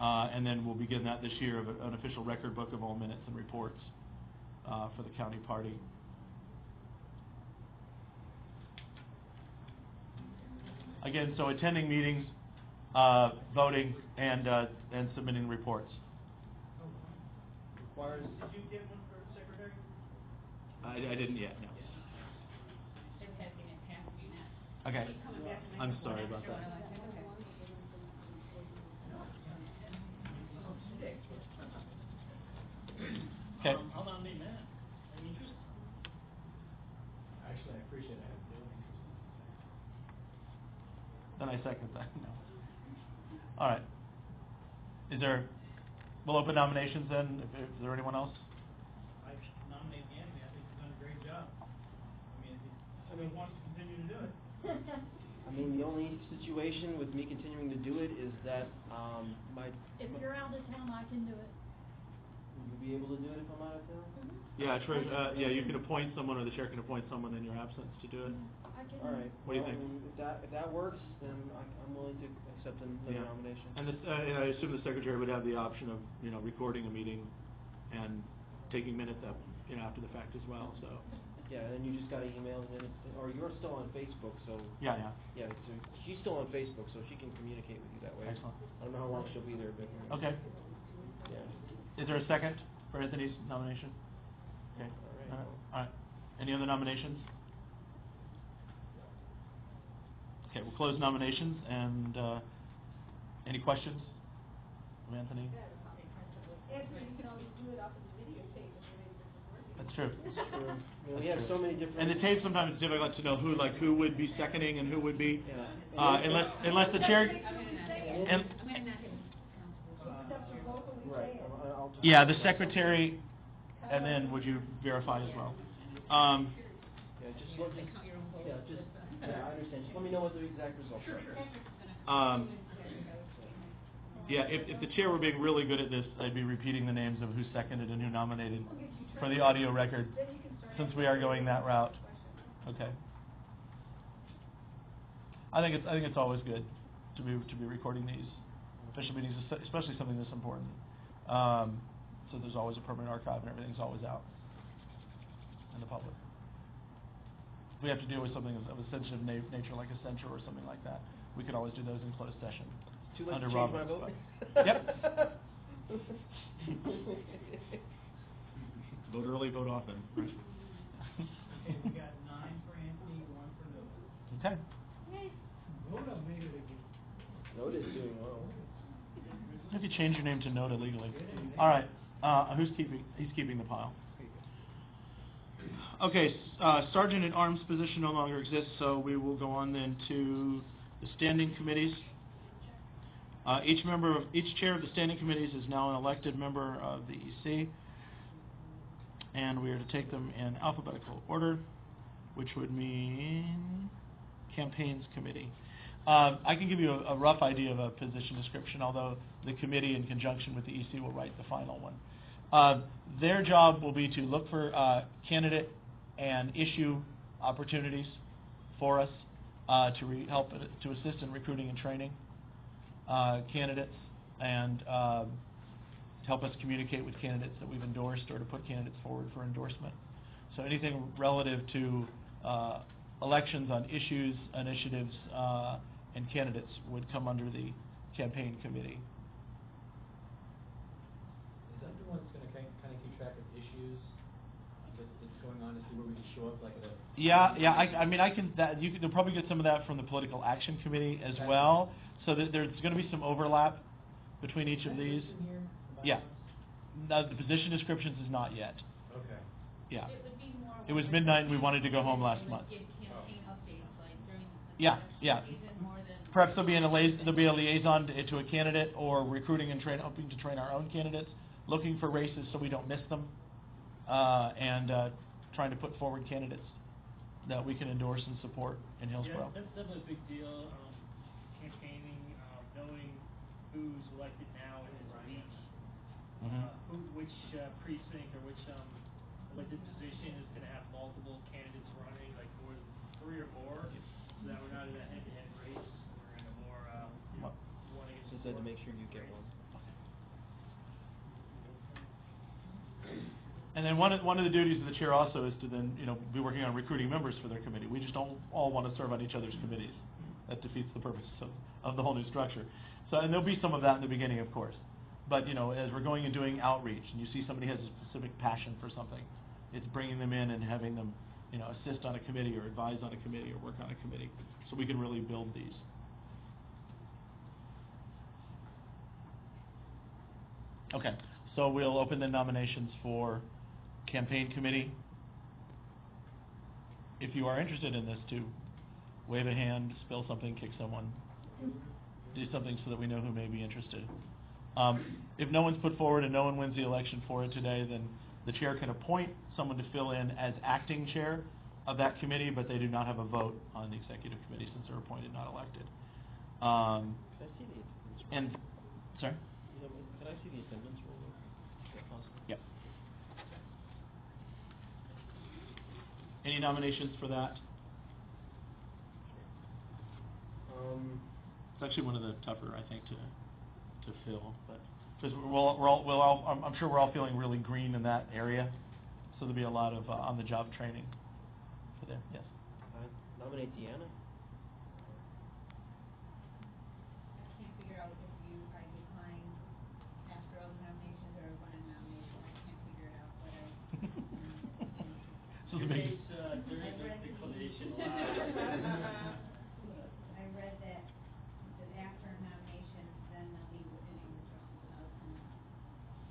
and then we'll begin that this year, of an official record book of all minutes and reports for the county party. Again, so attending meetings, voting, and submitting reports. requires. Did you get one for secretary? I didn't yet, no. They're passing it past you now. Okay. Keep coming back to I'm me. sorry about that. Okay. I'll nominate Matt. Any interest? Actually, I appreciate it. I have no interest. Then I second that. No. All right. We'll open nominations then. Is there anyone else? I nominate Anthony. I think he's done a great job. I mean, he wants to continue to do it. I mean, the only situation with me continuing to do it is that, If you're out of town, I can do it. will you be able to do it if I'm out of town? Yeah, you can appoint someone, or the chair can appoint someone in your absence to do it. I can. All right. What do you well, think? If that works, then I'm willing to accept another nomination. And I assume the secretary would have the option of, recording a meeting and taking minutes up, after the fact as well, so. Yeah, and then you just gotta email it in, or you're still on Facebook, so. Yeah. Yeah, so she's still on Facebook, so she can communicate with you that way. Excellent. I don't know how long she'll be there, but. Okay. Yeah. Is there a second for Anthony's nomination? Okay. All right. All right. Any other nominations? Okay, we'll close nominations, and any questions from Anthony? Anthony, you can always do it off of the videotape if it That's true. That's true. I mean, we have so many different. And the tape sometimes it's difficult to know who would be seconding and who would be, Yeah. unless the chair. And, Right. I'll just. yeah, the secretary, and then would you verify as well? Yeah, just let me. Yeah, I understand. Just let me know what the exact results are. Yeah, if the chair were being really good at this, I'd be repeating the names of who seconded and who nominated for the audio record, since we are going that route. Okay. I think it's always good to be recording these official meetings, especially something this important. So there's always a permanent archive and everything's always out in the public. If we have to deal with something of a sensitive nature, like a censure or something like that, we could always do those in closed session. Too late under to change my Robert's, vote? but- Yep. Vote early, vote often. Okay, we got 9 for Anthony, 1 for Nova. Okay. Noda made it again. Noda's doing well. If you change your name to Noda legally. All right. He's keeping the pile. Okay. Sergeant at Arms position no longer exists, so we will go on then to the standing committees. Each chair of the standing committees is now an elected member of the EC, and we are to take them in alphabetical order, which would mean campaigns committee. I can give you a rough idea of a position description, although the committee, in conjunction with the EC, will write the final one. Their job will be to look for candidate and issue opportunities for us to assist in recruiting and training candidates, and to help us communicate with candidates that we've endorsed, or to put candidates forward for endorsement. So anything relative to elections on issues, initiatives, and candidates would come under the campaign committee. Is that the one that's going to kind of keep track of issues that's going on, to see where we can show up, like at a... Yeah. I mean, you'll probably get some of that from the Political Action Committee as well. So there's going to be some overlap between each of these. Yeah. No, the position descriptions is not yet. Okay. Yeah. It would be more. It was midnight and we wanted to go home last month. Give campaign updates, like during the Yeah. season, more than. Perhaps there'll be a liaison to a candidate, or recruiting and hoping to train our own candidates, looking for races so we don't miss them, and trying to put forward candidates that we can endorse and support in Hillsborough. Yeah, that's definitely a big deal. Campaigning, knowing who's elected now is each, which precinct or which elected position is going to have multiple candidates running, like more than 3 or more, so that we're not in a head-to-head race. We're in a more one against Just had to make sure you get one. And then one of the duties of the chair also is to then be working on recruiting members for their committee. We just don't all want to serve on each other's committees. That defeats the purpose of the whole new structure. So, and there'll be some of that in the beginning, of course. But, you know, as we're going and doing outreach, and you see somebody has a specific passion for something, it's bringing them in and having them, you know, assist on a committee or advise on a committee or work on a committee, so we can really build these. Okay, so we'll open the nominations for campaign committee. If you are interested in this, to wave a hand, spill something, kick someone, do something so that we know who may be interested. If no one's put forward and no one wins the election for it today, then the chair can appoint someone to fill in as acting chair of that committee, but they do not have a vote on the executive committee since they're appointed, not elected. Can I see the attendance roll? And, sorry? Can I see the attendance roll? Is that possible? Yep. Any nominations for that? It's actually one of the tougher, I think, to fill, but because I'm sure we're all feeling really green in that area, so there'll be a lot of on-the-job training for them. Yes. Nominate Deanna. I can't figure out if you are declined after all the nominations or when a nomination. I can't figure it out, but I. So the big. There is a declination. I read that after nominations, then they'll be withdrawn.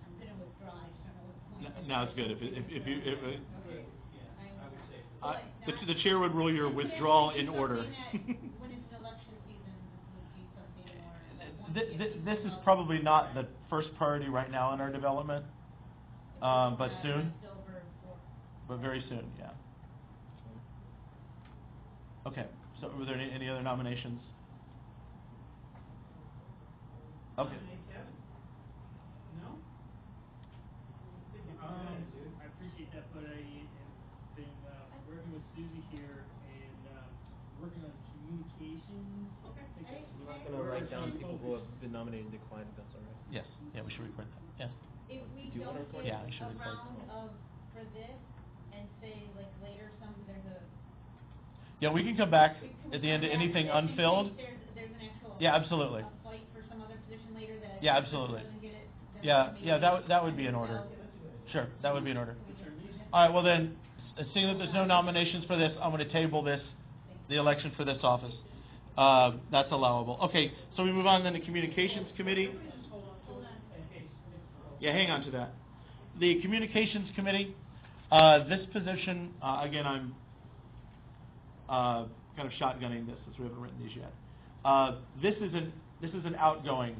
I'm gonna withdraw. I just don't know what the point is. No, it's good. If you Okay. the chair would rule your withdrawal in order. When it's an election season, would be something more. This is probably not the first priority right now in our development, but soon. But very soon, yeah. Okay. So, were there any other nominations? Okay. No? I appreciate that, but I have been working with Susie here and working on communications. Okay. I'm not going to write down people who have been nominated and declined, if that's all right. Yes. Yeah, we should record that. Yes. If we Do you don't wanna record? get Yeah, we should a record. round of, for this, and say like later there's a. Yeah, we can come back Can at we the end come of back anything in case unfilled. There's an actual. Yeah, absolutely. A fight for some other position later that. Yeah, if the person absolutely. doesn't get it, then Yeah, maybe that would be in order. they'll- Sure, that would be in order. All right, well then, seeing that there's no nominations for this, I'm going to table this, the election for this office. That's allowable. Okay, so we move on then to Communications Committee. Yeah, hang on to that. The Communications Committee, this position, again, I'm kind of shotgunning this since we haven't written these yet. This is an outgoing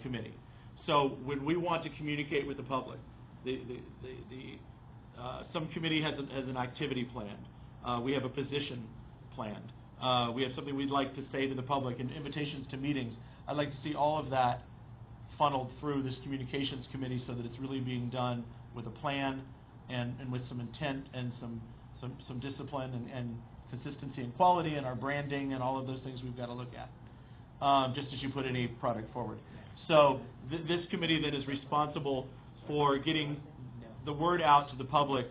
committee. So when we want to communicate with the public, some committee has an activity planned. We have a position planned. We have something we'd like to say to the public and invitations to meetings. I'd like to see all of that funneled through this communications committee so that it's really being done with a plan and with some intent and some discipline and consistency and quality and our branding and all of those things we've got to look at, just as you put any product forward. So this committee then is responsible for getting the word out to the public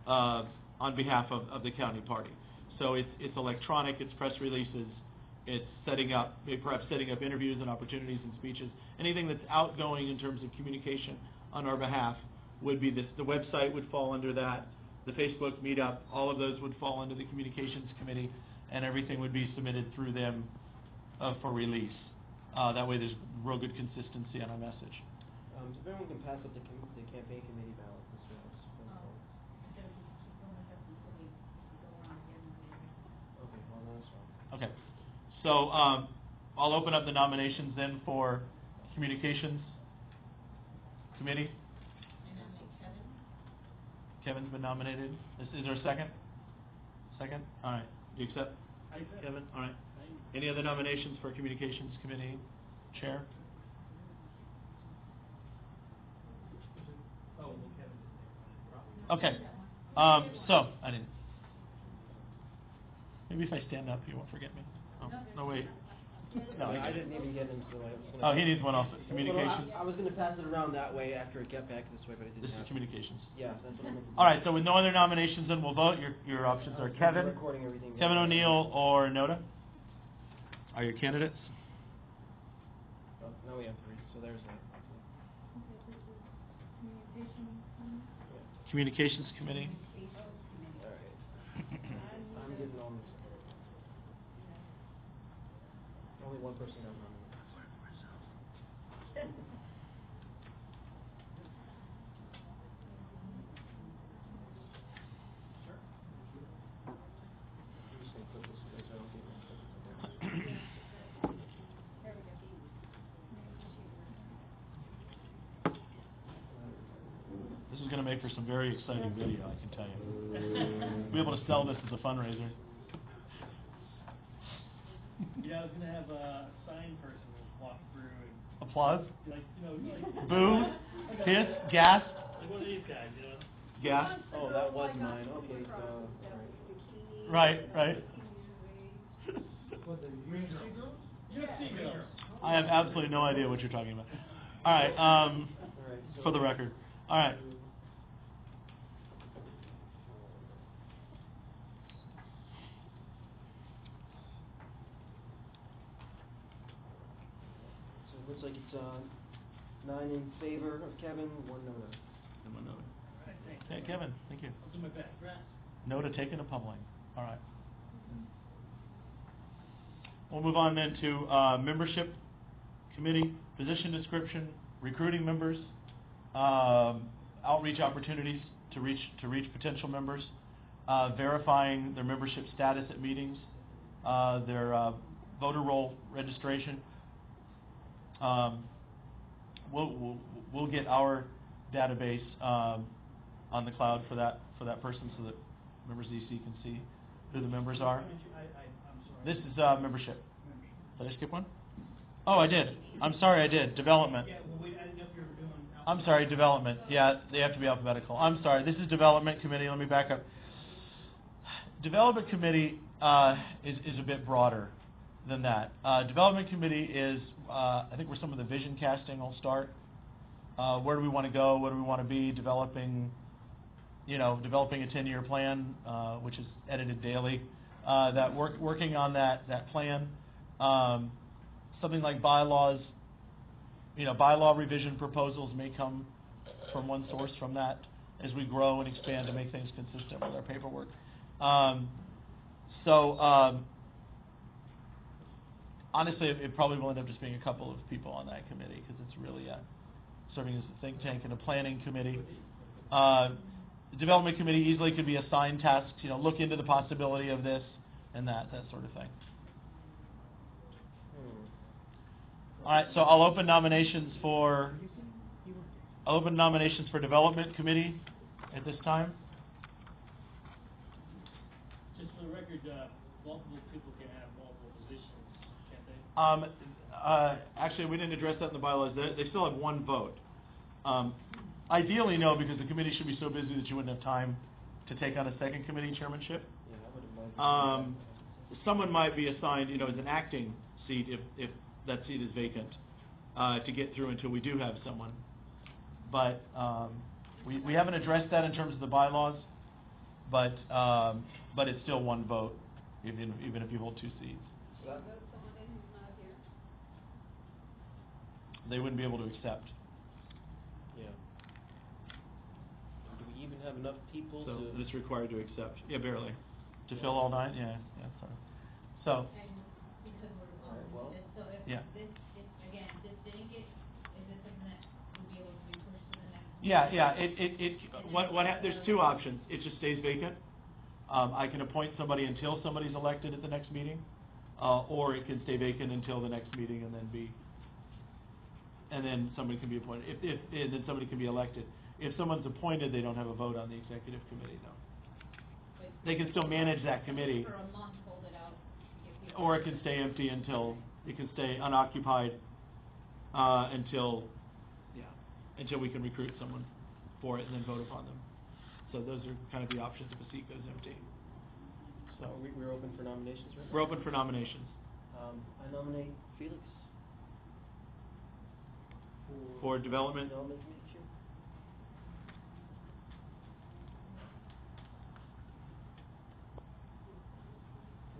on behalf of the county party. So it's electronic, it's press releases, it's perhaps setting up interviews and opportunities and speeches. Anything that's outgoing in terms of communication on our behalf would be this. The website would fall under that. The Facebook meetup, all of those would fall under the communications committee, and everything would be submitted through them for release. That way there's real good consistency on our message. If everyone can pass up the campaign committee ballot, Mr. House. Okay, well, that's fine. Okay. So I'll open up the nominations then for communications committee. And nominate Kevin. Kevin's been nominated. Is there a second? Second? All right. Do you accept? I accept. Kevin? All right. Any other nominations for communications committee chair? Okay. So I didn't. Maybe if I stand up, you won't forget me. Oh, no, wait. No, I didn't even get into it. Oh, he needs one also. Communications. I was going to pass it around that way after it got back this way, but it didn't This is happen. communications. Yeah, that's what I meant to do. All right. So with no other nominations, then we'll vote. Your options are Kevin, Recording everything. Kevin O'Neill, or Noda. Are your candidates? Oh, now we have three. So there's that. Communications Committee. All right. I'm getting on this. Only one person got nominated. I'm just gonna put this away so I don't get it. This is going to make for some very exciting video, I can tell you. We'll be able to sell this as a fundraiser. Yeah, I was gonna have a sign person walk through and Applause? like, like. Boo? Hiss? Gasp? Like one of these guys, Gasp? Oh, that was mine, okay, Right, right. What, the UFC girls? UFC girls. I have absolutely no idea what you're talking about. All right, so for the record. All right. So it looks like it's 9 in favor of Kevin, 1 no. Someone know. Alright, thanks. Okay, Kevin, thank you. I'll do my best. Congrats. No to taking a public. All right. We'll move on then to membership committee, position description, recruiting members, outreach opportunities to reach potential members, verifying their membership status at meetings, their voter roll registration. We'll get our database on the cloud for that person so that members of the EC can see who the members are. I'm sorry. This is membership. Did I skip one? Oh, I did. I'm sorry, I did. Development. Yeah, well, I didn't know if you were doing. I'm sorry, development. Yeah, they have to be alphabetical. I'm sorry. This is development committee. Let me back up. Development committee is a bit broader than that. Development committee is, I think, where some of the vision casting will start. Where do we want to go? What do we want to be? Developing a 10-year plan, which is edited daily. Working on that plan. Something like bylaws. Bylaw revision proposals may come from one source from that as we grow and expand to make things consistent with our paperwork. Honestly, it probably will end up just being a couple of people on that committee because it's really serving as a think tank and a planning committee. The development committee easily could be assigned tasks, look into the possibility of this and that sort of thing. All right, so I'll open nominations for development committee at this time. Just for the record, multiple people can have multiple positions, can't they? Actually, we didn't address that in the bylaws. They still have one vote. Ideally, no, because the committee should be so busy that you wouldn't have time to take on a second committee chairmanship. Yeah, I would imagine. Someone might be assigned, as an acting seat if that seat is vacant, to get through until we do have someone. But we haven't addressed that in terms of the bylaws, but it's still one vote, even if you hold 2 seats. They wouldn't be able to accept. Yeah. Do we even have enough people So to... it's required to accept. Yeah, barely. To fill all 9? Yeah, sorry. So, And because we're, All right, well, so if yeah. this didn't get, is this something that would be able to be pushed to the next? Yeah. There's 2 options. It just stays vacant. I can appoint somebody until somebody's elected at the next meeting, or it can stay vacant until the next meeting and then somebody can be appointed. And then somebody can be elected. If someone's appointed, they don't have a vote on the executive committee, though. But They can still manage that committee. For a month, hold it out. Give people- Or it can stay empty until it can stay unoccupied until we can recruit someone for it and then vote upon them. So those are kind of the options if a seat goes empty. So We're open for nominations right now? we're open for nominations. I nominate Felix. For development? Development committee chair.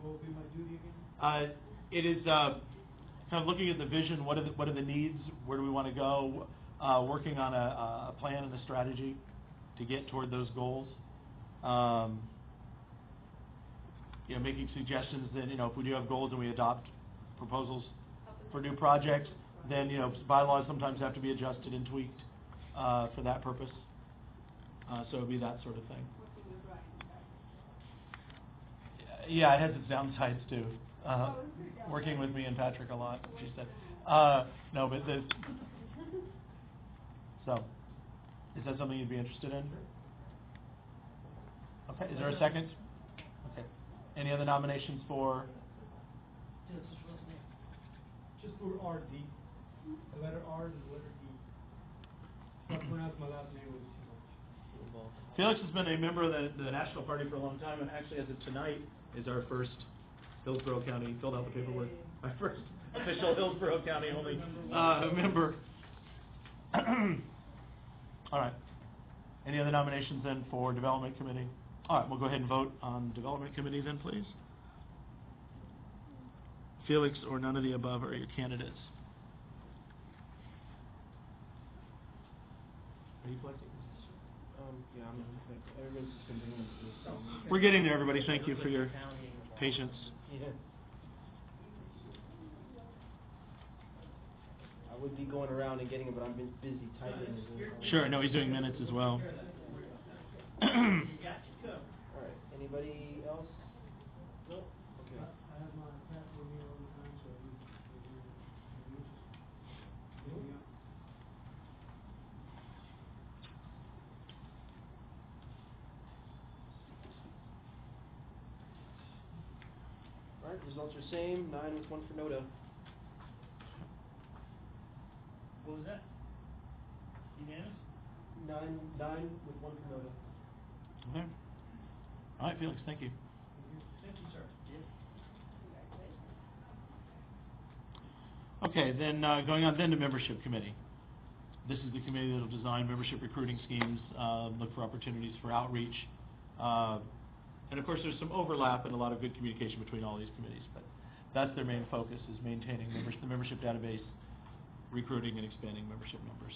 What will be my duty again? It is kind of looking at the vision, what are the needs, where do we want to go, working on a plan and a strategy to get toward those goals. You know, making suggestions that, you know, if we do have goals and we adopt proposals for new projects, then, you know, bylaws sometimes have to be adjusted and tweaked for that purpose. So it would be that sort of thing. Yeah, it has its downsides too. Working with me and Patrick a lot, she said. No, but so, is that something you'd be interested in? Okay, is there a second? Okay. Any other nominations for? Just for RD. The letter R and the letter D. I pronounce my last name with too much. Felix has been a member of the National Party for a long time, and actually, as of tonight, is our first Hillsborough County, filled out the paperwork, our first official Hillsborough County only member. All right. Any other nominations then for Development Committee? All right, we'll go ahead and vote on Development Committee then, please. Felix or none of the above are your candidates. Are you collecting? Yeah, everyone's just continuing to do. We're getting there, everybody. Thank you for your patience. Yeah. I would be going around and getting it, but I've been busy typing. Sure, no, he's doing minutes as well. All right. Anybody else? No. Okay. I have my pad with me all the time, so All right. Results are same. 9 with 1 for Noda. What was that? Unanimous? 9 with 1 for Noda. Okay. All right, Felix, thank you. Thank you, sir. Okay, then going on then to Membership Committee. This is the committee that will design membership recruiting schemes, look for opportunities for outreach. And of course, there's some overlap and a lot of good communication between all these committees, but that's their main focus, is maintaining the membership database, recruiting and expanding membership numbers.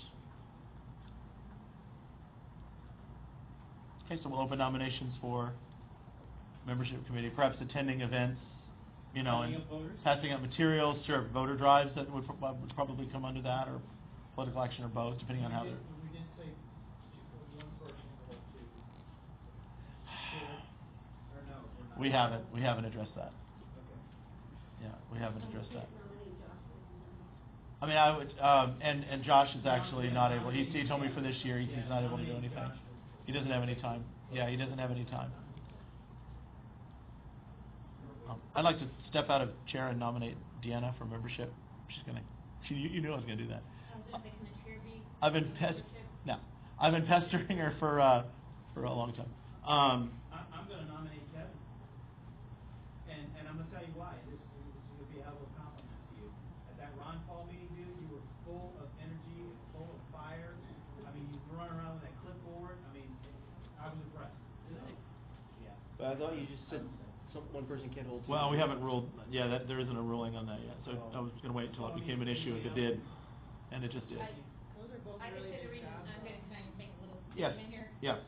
Okay, so we'll open nominations for Membership Committee, perhaps attending events, you know, and passing out materials, sure, voter drives that would probably come under that, or political action, or both, depending on how they're... We didn't say one person or two. Or no, we're not. We haven't addressed that. Okay. Yeah, we haven't addressed that. I mean, I would, and Josh is actually not able, he told me for this year, he's not able to do anything. He doesn't have any time. Yeah, he doesn't have any time. I'd like to step out of chair and nominate Deanna for membership. You knew I was gonna do that. I've been pestering her for a long time. I'm gonna nominate Kevin. And I'm gonna tell you why. This is gonna be a hell of a compliment to you. At that Ron Paul meeting, dude, you were full of energy and full of fire. I mean, you were running around with that clipboard. I mean, I was impressed. Yeah. But I thought you just said one person can't hold two. Well, we haven't ruled, there isn't a ruling on that yet, so I was gonna wait until it became an issue if it did, and it just did. I can say the reason, I'm gonna kind of make a little Yes. statement here. Yeah.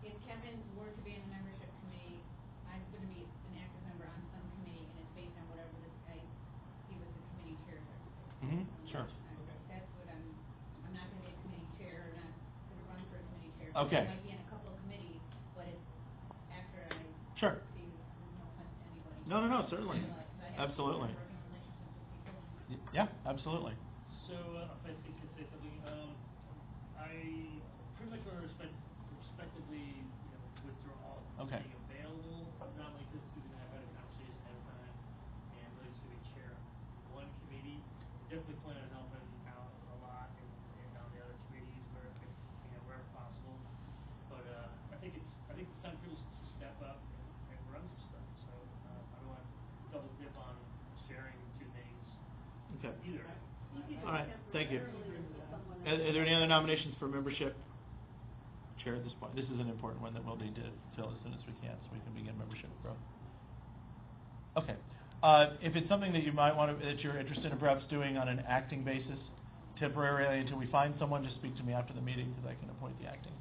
If Kevin were to be in the membership committee, I'm gonna be an active member on some committee, and it's based on whatever he was the committee chair for. Sure. That's what I'm not gonna be a committee chair, or not gonna run for a committee chair. Okay. I might be in a couple of committees, but it's after I Sure. see, no offense to anybody. No, certainly. Absolutely. Working relationships with people. Yeah, absolutely. So, if I can say something, I pretty much want to respectively, withdraw Okay. being available, not only because I've had a conversation ahead of time, and really just to be chair of one committee. Definitely plan on helping out a lot and on the other committees wherever possible. But I think it's time for people to step up and run some stuff. So I don't want to double dip on sharing two things Okay. either. All right, thank you. Are there any other nominations for membership chair at this point? This is an important one that we'll need to fill as soon as we can, so we can begin membership growth. Okay, If it's something that you might want to, that you're interested in perhaps doing on an acting basis, temporarily until we find someone, just speak to me after the meeting because I can appoint the acting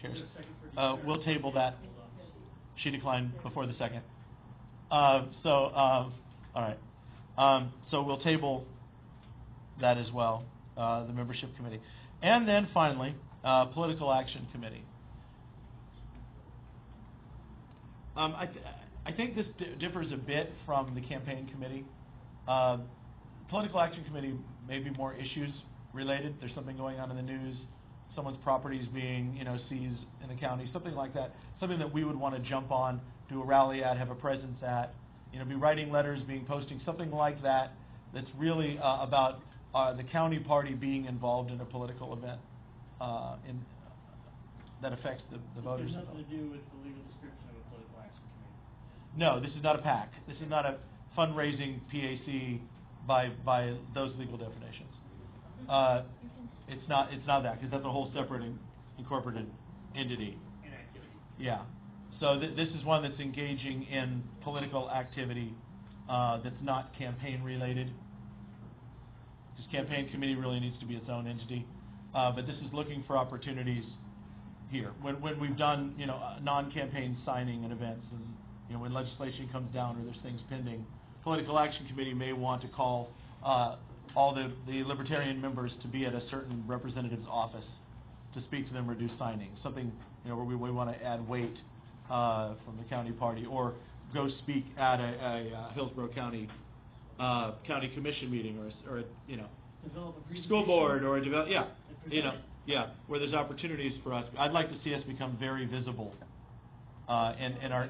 chairs. We'll table that. She declined before the second. All right. So we'll table that as well, the membership committee. And then finally, political action committee. I think this differs a bit from the campaign committee. Political action committee may be more issues related. There's something going on in the news, someone's property is being seized in the county, something like that. Something that we would want to jump on, do a rally at, have a presence at, be writing letters, posting, something like that. That's really about the county party being involved in a political event that affects the voters. It has nothing to do with the legal description of a political action committee. No, this is not a PAC. This is not a fundraising PAC by those legal definitions. It's not that, because that's a whole separate incorporated entity. Inactivity. Yeah. So this is one that's engaging in political activity that's not campaign related. This campaign committee really needs to be its own entity. But this is looking for opportunities here. When we've done non-campaign signing and events, and when legislation comes down or there's things pending, political action committee may want to call all the Libertarian members to be at a certain representative's office to speak to them or do signings. Something where we want to add weight from the county party, or go speak at a Hillsborough County commission meeting, or a school board, or where there's opportunities for us. I'd like to see us become very visible in our.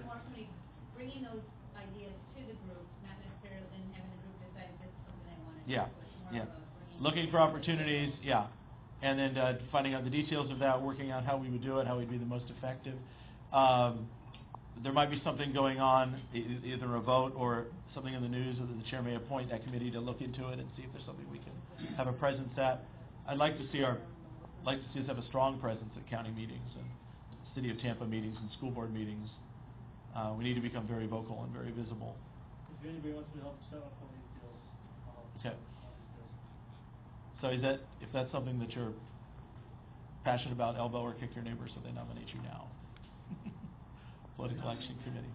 Bringing those ideas to the group, not necessarily then having the group decide this is something they want to do. Yeah, It's more yeah. of a Looking for opportunities, yeah. And then finding out the details of that, working out how we would do it, how we'd be the most effective. There might be something going on, either a vote or something in the news, or the chair may appoint that committee to look into it and see if there's something we can have a presence at. I'd like to see us have a strong presence at county meetings and City of Tampa meetings and school board meetings. We need to become very vocal and very visible. If anybody wants to help set up one of these deals, Okay. So if that's something that you're passionate about, elbow or kick your neighbor so they nominate you now. Political action committee.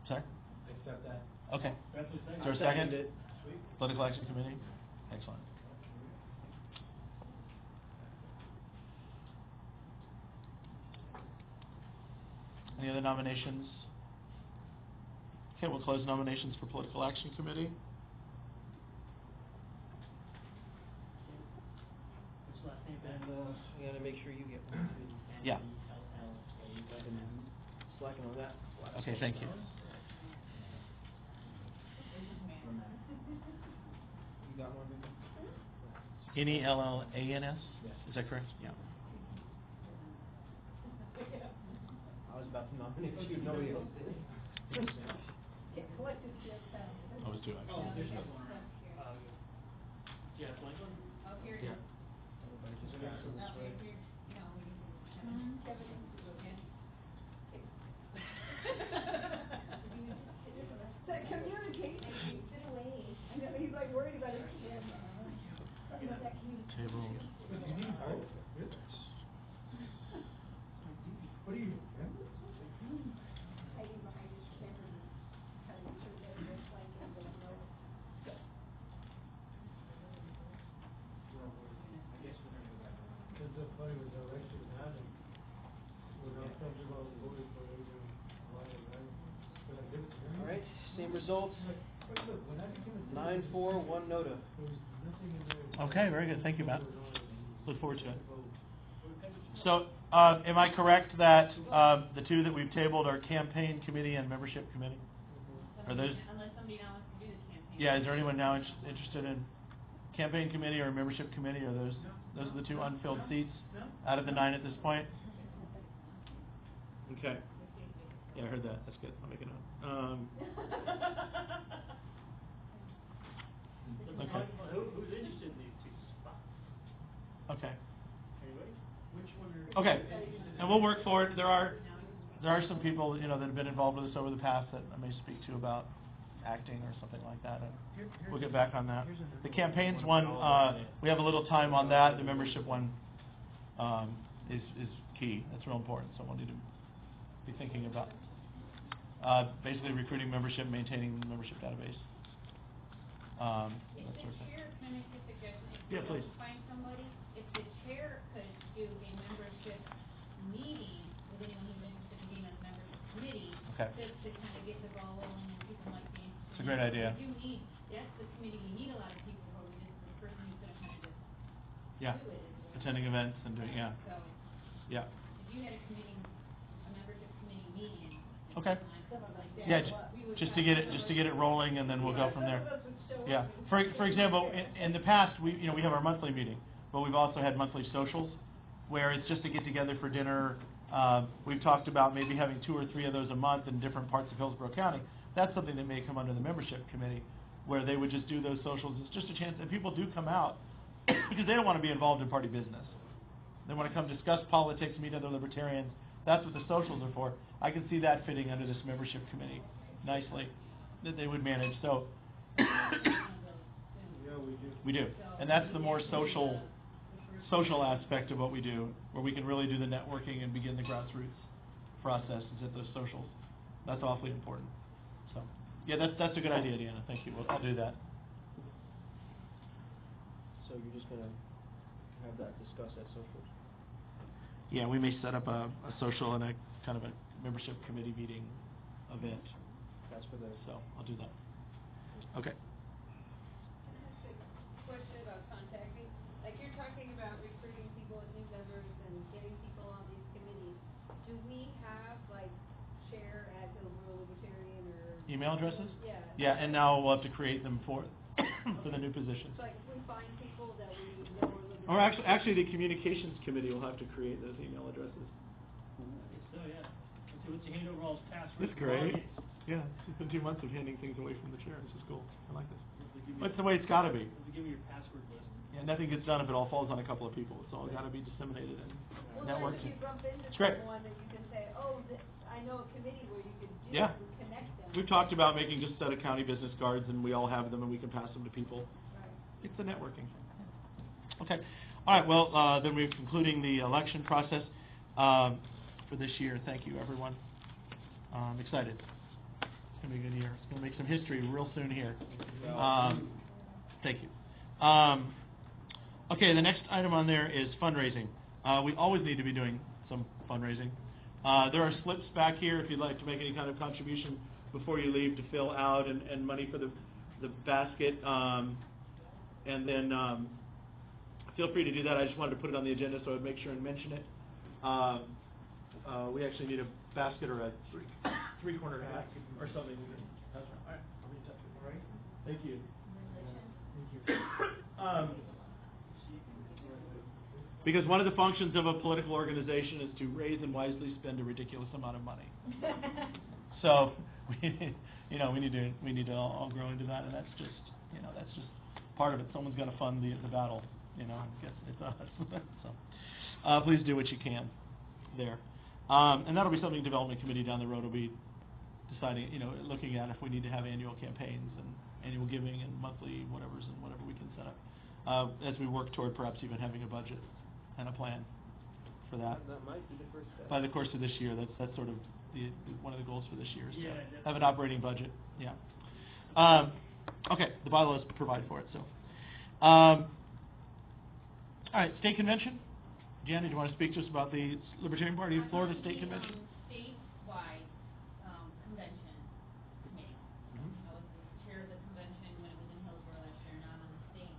Sorry? Accept that. Okay. That's the thing. Is there a second? Political action committee? Excellent. Any other nominations? Okay, we'll close nominations for political action committee. What's last name, Ben? You gotta make sure you get one too. Yeah. I've been slacking on that. Okay, thank you. You got one, baby? N-E-L-L-A-N-S? Yes. Is that correct? Yeah. I was about to nominate you, nobody else did. What did you say? I was doing. Oh, there's no one. Yeah, Franklin? Oh, here it Yeah. is. Everybody just Okay, pass it this way. here, no, we can. Kevin. That communication, get away. I know, he's like worried about his camera. Something about that communication. Table. But you need both. What do you, remember? Hiding behind his camera, trying to make sure that they're like, and they know. It's so funny with the election happening. We're not talking about voting for even one of them. But I guess. All right, same results. But look, when I became a. 9-4, 1 nota. There was nothing in there. Okay, very good. Thank you, Matt. Look forward to it. So, am I correct that the two that we've tabled are campaign committee and membership committee? Are those? Unless somebody now wants to do the campaign. Yeah. Is there anyone now interested in campaign committee or membership committee? Are those are the two unfilled seats out of the 9 at this point? Okay. Yeah, I heard that. That's good. I'll make a note. Okay. Who's interested in these two spots? Okay. Anybody? Which one are? Okay. And we'll work for it. There are there are some people, you know, that have been involved with us over the past that I may speak to about acting or something like that, and we'll get back on that. The campaigns one, we have a little time on that. The membership one is key. That's real important, so we'll need to be thinking about basically recruiting membership, maintaining the membership database. That sort of thing. Chair, can I make a suggestion? Yeah, please. If you find somebody, if the chair could do a membership meeting with anyone who's interested in being on the membership committee, Okay. just to kind of get the ball rolling and people might be interested. It's a great idea. We do need, that's the committee, we need a lot of people, but we just, the person who's gonna kind of just Yeah, do it. attending events and doing, yeah, So, yeah. if you had a committee, a membership committee meeting. Okay. Something like that. Yeah, we would just to try get it rolling, and then we'll go from there. Some of us would show Yeah. up and- For example, in the past, we have our monthly meeting, but we've also had monthly socials, where it's just to get together for dinner. We've talked about maybe having 2 or 3 of those a month in different parts of Hillsborough County. That's something that may come under the membership committee, where they would just do those socials. It's just a chance, and people do come out because they don't want to be involved in party business. They want to come discuss politics, meet other libertarians. That's what the socials are for. I can see that fitting under this membership committee nicely, that they would manage. So Yeah, we do. we do, and that's the more social aspect of what we do, where we can really do the networking and begin the grassroots process is at those socials. That's awfully important. So, yeah, that's a good idea, Deanna. Thank you. I'll do that. So you're just gonna have that discussed at socials? Yeah, we may set up a social and a kind of a membership committee meeting event. That's for the. So I'll do that. Okay. Question about contacting, like you're talking about recruiting people as new members and getting people on these committees. Do we have like Chair at Hillsborough Libertarian or? Email addresses? Yeah. Yeah, and now we'll have to create them for the new positions. So like if we find people that we know are Or libertarian. actually, the communications committee will have to create those email addresses. So, yeah, what's your hand over all's password? That's great. Yeah, it's been 2 months of handing things away from the chair. This is cool. I like this. That's the way it's got to be. Give me your password list. Yeah, nothing gets done if it all falls on a couple of people. It's all got to be disseminated and Well, networked. then if you bump into It's great. someone that you can say, oh, I know a committee where you could do Yeah. it and connect them. We've talked about making just a set of county business cards, and we all have them, and we can pass them to people. Right. It's the networking. Okay. All right. Well, then we're concluding the election process for this year. Thank you, everyone. I'm excited. It's going to be a good year. It's going to make some history real soon here. Thank you. Okay, the next item on there is fundraising. We always need to be doing some fundraising. There are slips back here if you'd like to make any kind of contribution before you leave to fill out, and money for the basket. And then feel free to do that. I just wanted to put it on the agenda so I'd make sure and mention it. We actually need a basket or a three-cornered hat or something. That's right. All right. I'll be in touch with you. All right. Thank you. Because one of the functions of a political organization is to raise and wisely spend a ridiculous amount of money. So we need to all grow into that, and that's just part of it. Someone's got to fund the battle. I guess it's us. So please do what you can there, and that'll be something development committee down the road will be deciding. Looking at if we need to have annual campaigns and annual giving and monthly whatever we can set up as we work toward perhaps even having a budget and a plan for that. That might be the first step. By the course of this year, that's sort of one of the goals for this year is Yeah, to have an operating budget. Yeah. Okay, the bylaws provide for it. So, all right, state convention. Janet, do you want to speak to us about the Libertarian Party of Florida State Convention? Statewide convention committee. Mhm. I was the chair of the convention when it was in Hillsborough last year, now I'm on the state.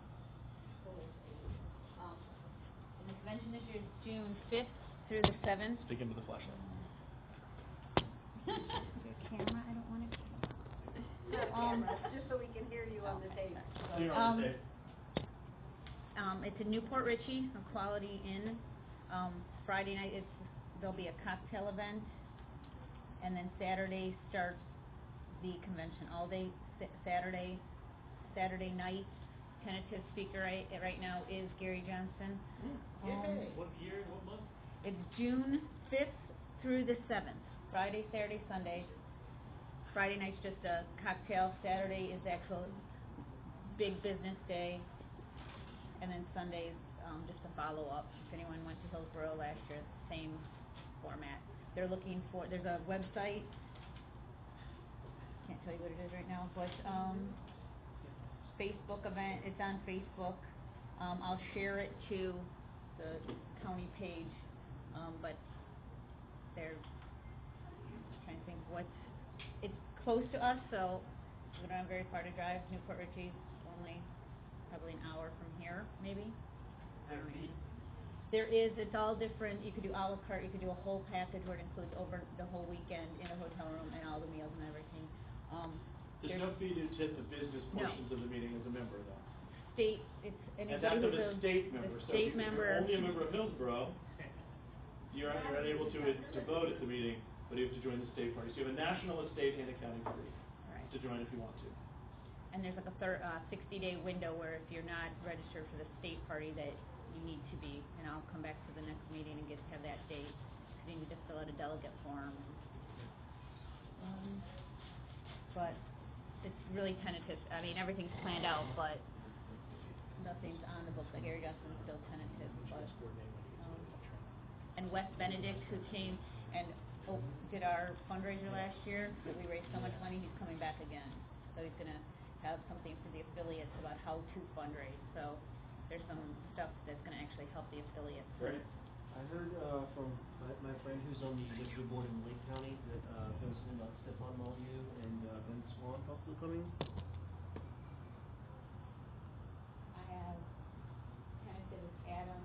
And the convention this year is June 5th through the 7th. Speak into the flashlight. Camera, I don't want to. Not a camera, just so we can hear you on the tape. So you're on the tape. It's in Newport Richey, a Quality Inn. Friday night, there'll be a cocktail event, and then Saturday starts the convention all day. Saturday night, tentative speaker right now is Gary Johnson. What year, what month? It's June 5th through the 7th. Friday, Saturday, Sunday. Friday night's just a cocktail. Saturday is the actual big business day. And then Sunday's just a follow-up. If anyone went to Hillsborough last year, same format. They're looking for, there's a website, can't tell you what it is right now, but Facebook event, it's on Facebook. I'll share it to the county page, but they're trying to think it's close to us, so we don't have very far to drive. Newport Richie's only probably an hour from here, maybe. There is, it's all different. You could do a la carte, you could do a whole package where it includes over the whole weekend in a hotel room and all the meals and everything. There's no fee to attend the business portions of the meeting as a member, though. State, it's And anybody that's who's a state member. a So state if member. you're only a member of Hillsborough, you're unable to vote at the meeting, but you have to join the state party. So you have a national, a state, and a county party Right. to join if you want to. And there's like a 60-day window where if you're not registered for the state party that you need to be, and I'll come back to the next meeting and have that date. You need to fill out a delegate form. But it's really tentative. I mean, everything's planned out, but nothing's on the books. Like Gary Gusman's still tentative. But, and Wes Benedict, who came and did our fundraiser last year, that we raised so much money, he's coming back again. So he's going to have something for the affiliates about how to fundraise. So there's some stuff that's going to actually help the affiliates. Great. I heard from my friend who's on the executive board in Lake County that there was something about Stefan Molyneux and Ben Swan possibly coming. I have tentative with Adam.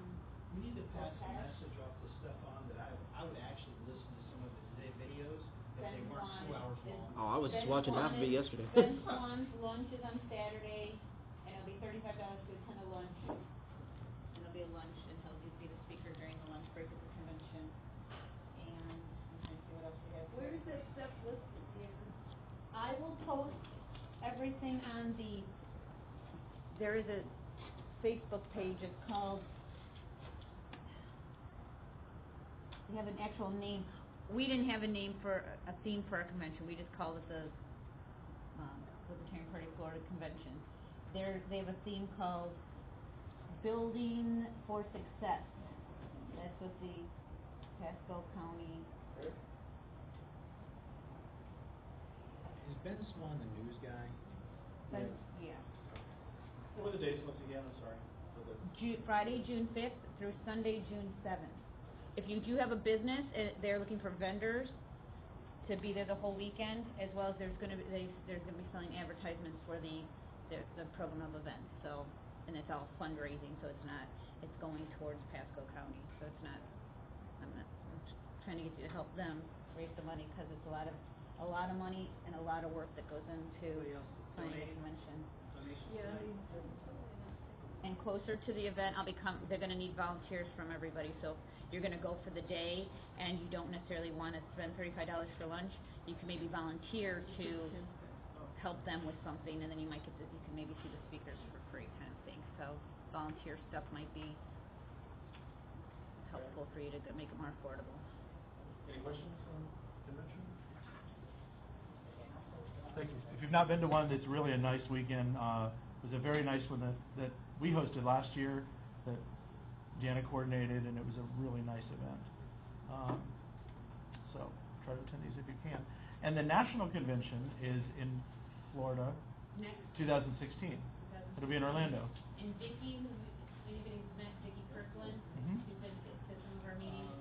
We need to pass a message off to Stefan that I would actually listen to some of his videos if they weren't 2 hours long. Oh, I was just watching half of it yesterday. Ben Swan's lunch is on Saturday, and it'll be $35 to attend a lunch. And there'll be a lunch, and he'll be the speaker during the lunch break at the convention. And I'm trying to see what else we have. Where is that stuff listed, David? I will post everything on there is a Facebook page, it's called, we have an actual name. We didn't have a name for, a theme for our convention, we just called it the Libertarian Party of Florida Convention. They have a theme called Building for Success. That's with the Pasco County. Is Ben Swan the news guy? Yeah. What are the dates once again? I'm sorry. Friday, June 5th through Sunday, June 7th. If you do have a business, they're looking for vendors to be there the whole weekend, as well as they're going to be selling advertisements for the program of events. So, and it's all fundraising, so it's going towards Pasco County. So it's not. I'm trying to get you to help them raise the money because it's a lot of money and a lot of work that goes into planning a convention. And closer to the event, they're going to need volunteers from everybody. So if you're going to go for the day and you don't necessarily want to spend $35 for lunch, you can maybe volunteer to help them with something, and then you can maybe see the speakers for free kind of thing. So volunteer stuff might be helpful for you to make it more affordable. Any questions on convention? Thank you. If you've not been to one, it's really a nice weekend. It was a very nice one that we hosted last year, that Deanna coordinated, and it was a really nice event. So try to attend these if you can. And the national convention is in Florida, Next 2016. It'll be in Orlando. And Vicki, anybody's met Vicki Kirkland, who's been to some of our meetings,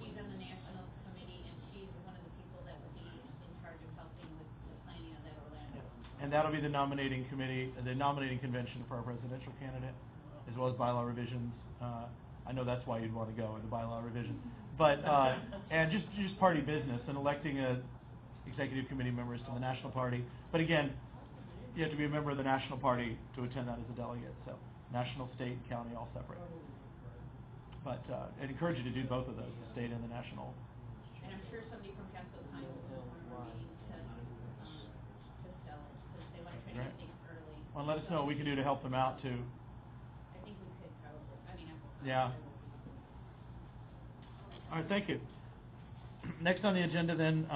she's on the national committee, and she's one of the people that will be in charge of helping with the planning of that Orlando. And that'll be the nominating committee, the nominating convention for our presidential candidate, as well as bylaw revisions. I know that's why you'd want to go, in the bylaw revision. But, and just party business and electing executive committee members to the national party. But again, you have to be a member of the national party to attend that as a delegate. So national, state, county, all separate. But I'd encourage you to do both of those, the state and the national. And I'm sure somebody from Pasco County will come to our meeting to sell it, because they want to try to get things early. Well, let us know what we can do to help them out too. I think we could probably, Yeah. All right, thank you. next on the agenda then,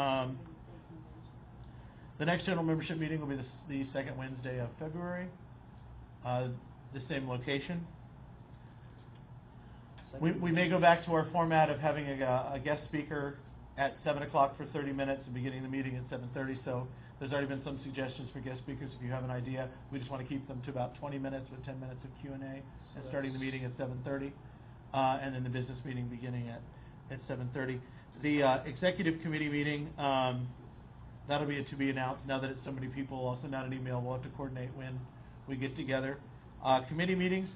the next general membership meeting will be the second Wednesday of February, the same location. We may go back to our format of having a guest speaker at 7 o'clock for 30 minutes and beginning the meeting at 7:30. So there's already been some suggestions for guest speakers. If you have an idea, we just want to keep them to about 20 minutes with 10 minutes of Q&A and starting the meeting at 7:30, and then the business meeting beginning at 7:30. The executive committee meeting, that'll be to be announced. Now that it's so many people, I'll send out an email. We'll have to coordinate when we get together. Committee meetings.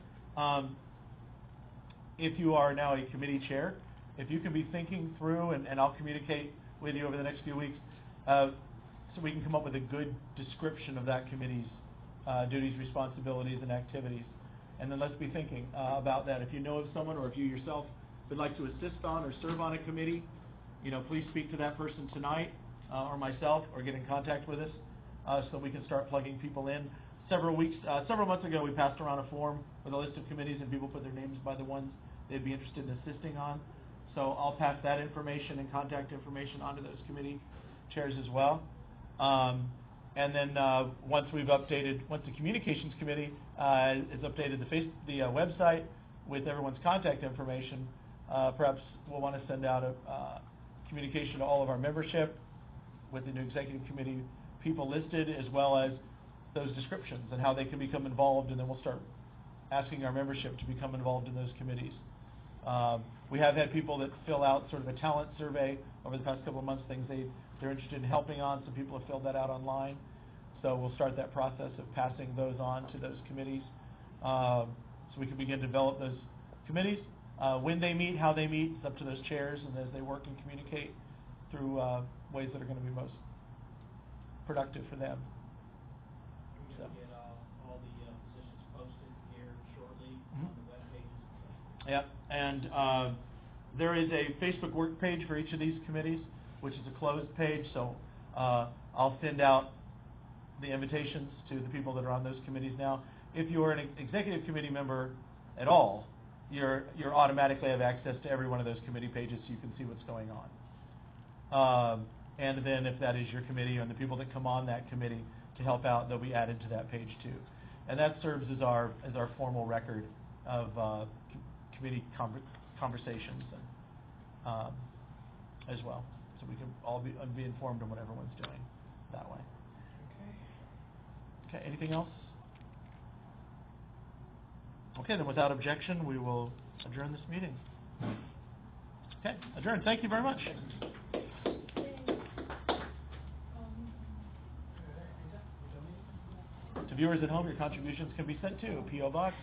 If you are now a committee chair, if you can be thinking through, and I'll communicate with you over the next few weeks, so we can come up with a good description of that committee's duties, responsibilities, and activities. And then let's be thinking about that. If you know of someone, or if you yourself would like to assist on or serve on a committee, please speak to that person tonight, or myself, or get in contact with us so we can start plugging people in. Several months ago, we passed around a form with a list of committees, and people put their names by the ones they'd be interested in assisting on. So I'll pass that information and contact information onto those committee chairs as well. And then once the communications committee has updated the website with everyone's contact information, perhaps we'll want to send out a communication to all of our membership with the new executive committee people listed, as well as those descriptions and how they can become involved, and then we'll start asking our membership to become involved in those committees. We have had people that fill out sort of a talent survey over the past couple of months, things they're interested in helping on. Some people have filled that out online. So we'll start that process of passing those on to those committees, so we can begin to develop those committees. When they meet, how they meet, it's up to those chairs, and as they work and communicate through ways that are going to be most productive for them. We're going to get all the positions posted here shortly on the web pages. Yep, and there is a Facebook work page for each of these committees, which is a closed page, so I'll send out the invitations to the people that are on those committees now. If you're an executive committee member at all, you're automatically have access to every one of those committee pages, so you can see what's going on. And then if that is your committee and the people that come on that committee to help out, they'll be added to that page too. And that serves as our formal record of committee conversations and, as well, so we can all be informed on what everyone's doing that way. Okay, anything else? Okay, then without objection, we will adjourn this meeting. Okay, adjourned. Thank you very much. To viewers at home, your contributions can be sent to P.O. Box